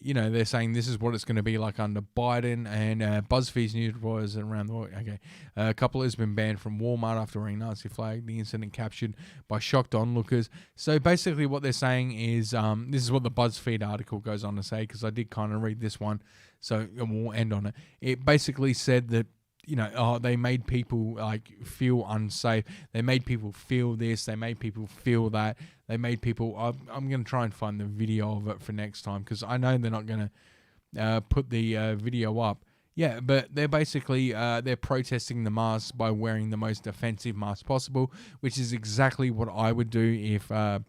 they're saying this is what it's going to be like under Biden, and BuzzFeed's news was around the world. Okay, a couple has been banned from Walmart after wearing Nazi flag. The incident captured by shocked onlookers. So basically, what they're saying is, this is what the BuzzFeed article goes on to say, because I did kind of read this one, so we'll end on it. It basically said that, they made people like feel unsafe. They made people feel this. They made people feel that. They made people. I'm going to try and find the video of it for next time because I know they're not going to put the video up. Yeah, but they're basically they're protesting the masks by wearing the most offensive mask possible, which is exactly what I would do if the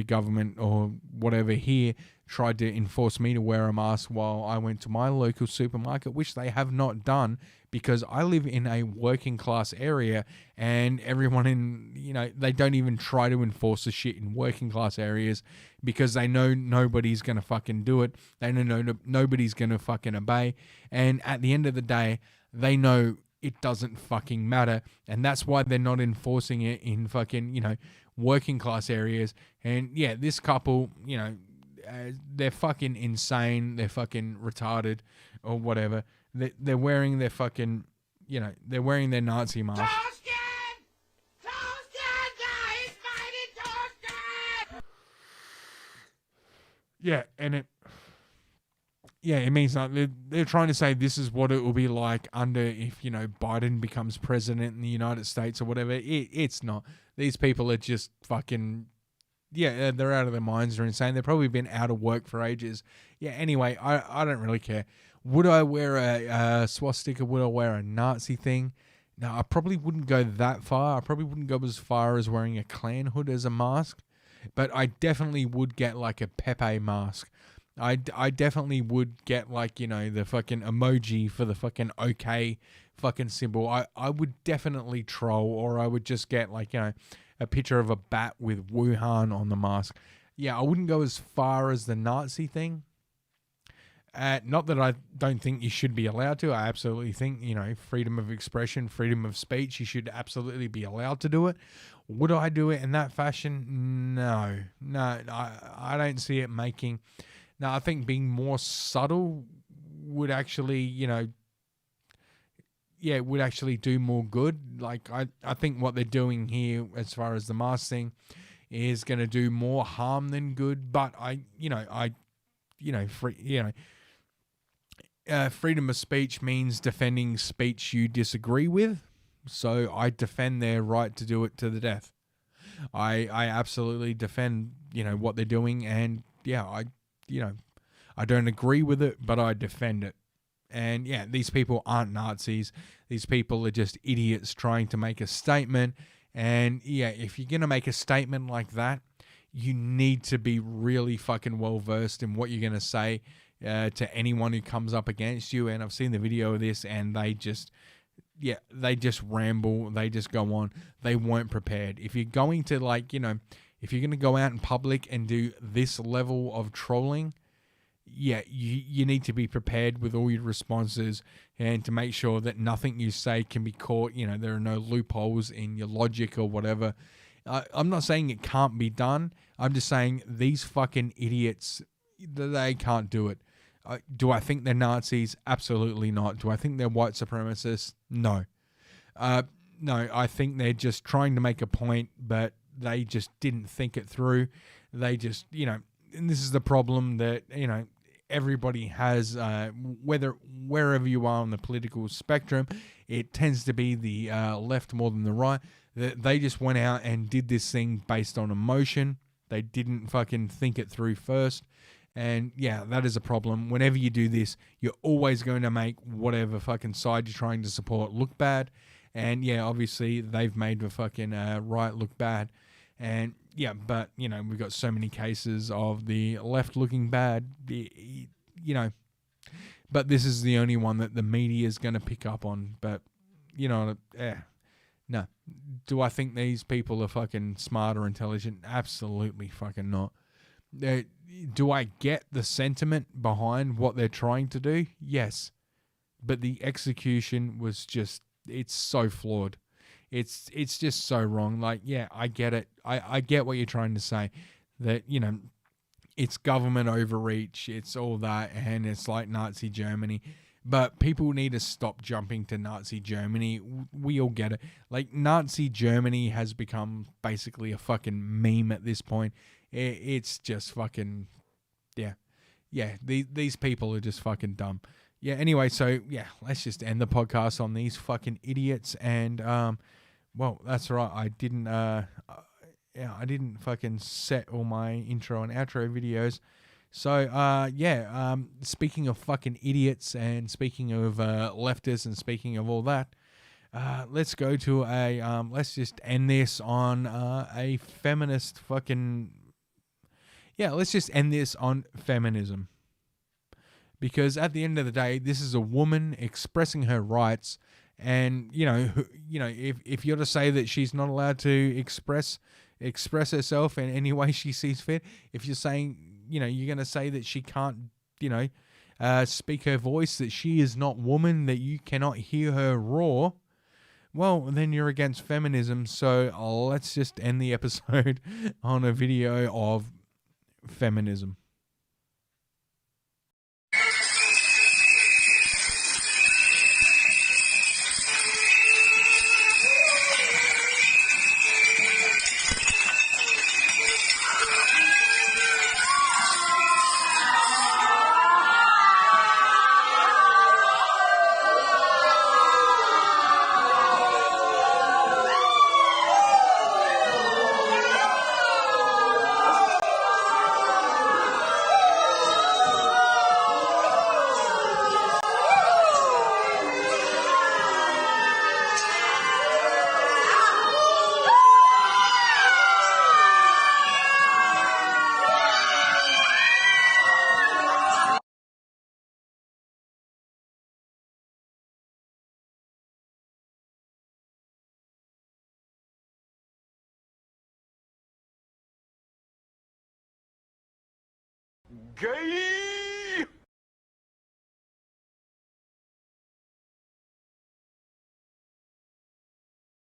government or whatever here tried to enforce me to wear a mask while I went to my local supermarket, which they have not done because I live in a working class area and everyone they don't even try to enforce the shit in working class areas because they know nobody's going to fucking do it. They know nobody's going to fucking obey. And at the end of the day, they know it doesn't fucking matter. And that's why they're not enforcing it in fucking, working class areas. And yeah, this couple, they're fucking insane. They're fucking retarded or whatever. They're wearing their fucking, they're wearing their Nazi mask. Yeah, and Yeah, it means like they're trying to say this is what it will be like under if, you know, Biden becomes president in the United States or whatever. It's not. These people are just fucking, yeah, they're out of their minds. They're insane. They've probably been out of work for ages. Yeah, anyway, I don't really care. Would I wear a swastika? Would I wear a Nazi thing? No, I probably wouldn't go that far. I probably wouldn't go as far as wearing a Klan hood as a mask. But I definitely would get like a Pepe mask. I definitely would get like, you know, the fucking emoji for the fucking OK fucking symbol. I would definitely troll, or I would just get like, you know, a picture of a bat with Wuhan on the mask. Yeah, I wouldn't go as far as the Nazi thing. Not that I don't think you should be allowed to. I absolutely think, you know, freedom of expression, freedom of speech, you should absolutely be allowed to do it. Would I do it in that fashion? No, I don't see it making... Now, I think being more subtle would actually, you know, yeah, would actually do more good. Like, I think what they're doing here as far as the mask thing is going to do more harm than good. But freedom of speech means defending speech you disagree with. So I defend their right to do it to the death. I absolutely defend, you know, what they're doing. And yeah, I don't agree with it, but I defend it. And yeah, these people aren't Nazis. These people are just idiots trying to make a statement. And yeah, if you're going to make a statement like that, you need to be really fucking well versed in what you're going to say to anyone who comes up against you. And I've seen the video of this, and they just ramble. They just go on. They weren't prepared. If you're going to, like, you know, if you're going to go out in public and do this level of trolling, yeah, you need to be prepared with all your responses and to make sure that nothing you say can be caught. You know, there are no loopholes in your logic or whatever. I'm not saying it can't be done. I'm just saying these fucking idiots, they can't do it. Do I think they're Nazis? Absolutely not. Do I think they're white supremacists? No. No, I think they're just trying to make a point, but they just didn't think it through. They just, you know, and this is the problem that, you know, everybody has, wherever you are on the political spectrum, it tends to be the left more than the right. They just went out and did this thing based on emotion. They didn't fucking think it through first. And yeah, that is a problem. Whenever you do this, you're always going to make whatever fucking side you're trying to support look bad. And yeah, obviously they've made the fucking right look bad. And yeah, but, you know, we've got so many cases of the left looking bad, you know, but this is the only one that the media is going to pick up on. But, you know, no. Do I think these people are fucking smart or intelligent? Absolutely fucking not. Do I get the sentiment behind what they're trying to do? Yes. But the execution was just, it's so flawed. It's just so wrong. Like, yeah, I get it. I get what you're trying to say. That, you know, it's government overreach. It's all that. And it's like Nazi Germany. But people need to stop jumping to Nazi Germany. We all get it. Like, Nazi Germany has become basically a fucking meme at this point. It's just fucking, yeah. Yeah, these people are just fucking dumb. Yeah, anyway, so, yeah, let's just end the podcast on these fucking idiots. And, well, that's right. I didn't fucking set all my intro and outro videos. So, speaking of fucking idiots and speaking of leftists and speaking of all that, let's go to let's just end this on a feminist fucking... Yeah, let's just end this on feminism. Because at the end of the day, this is a woman expressing her rights. And, you know, if you're to say that she's not allowed to express herself in any way she sees fit, if you're saying, you know, you're going to say that she can't, you know, speak her voice, that she is not woman, that you cannot hear her roar, well, then you're against feminism. So let's just end the episode on a video of feminism. Gay!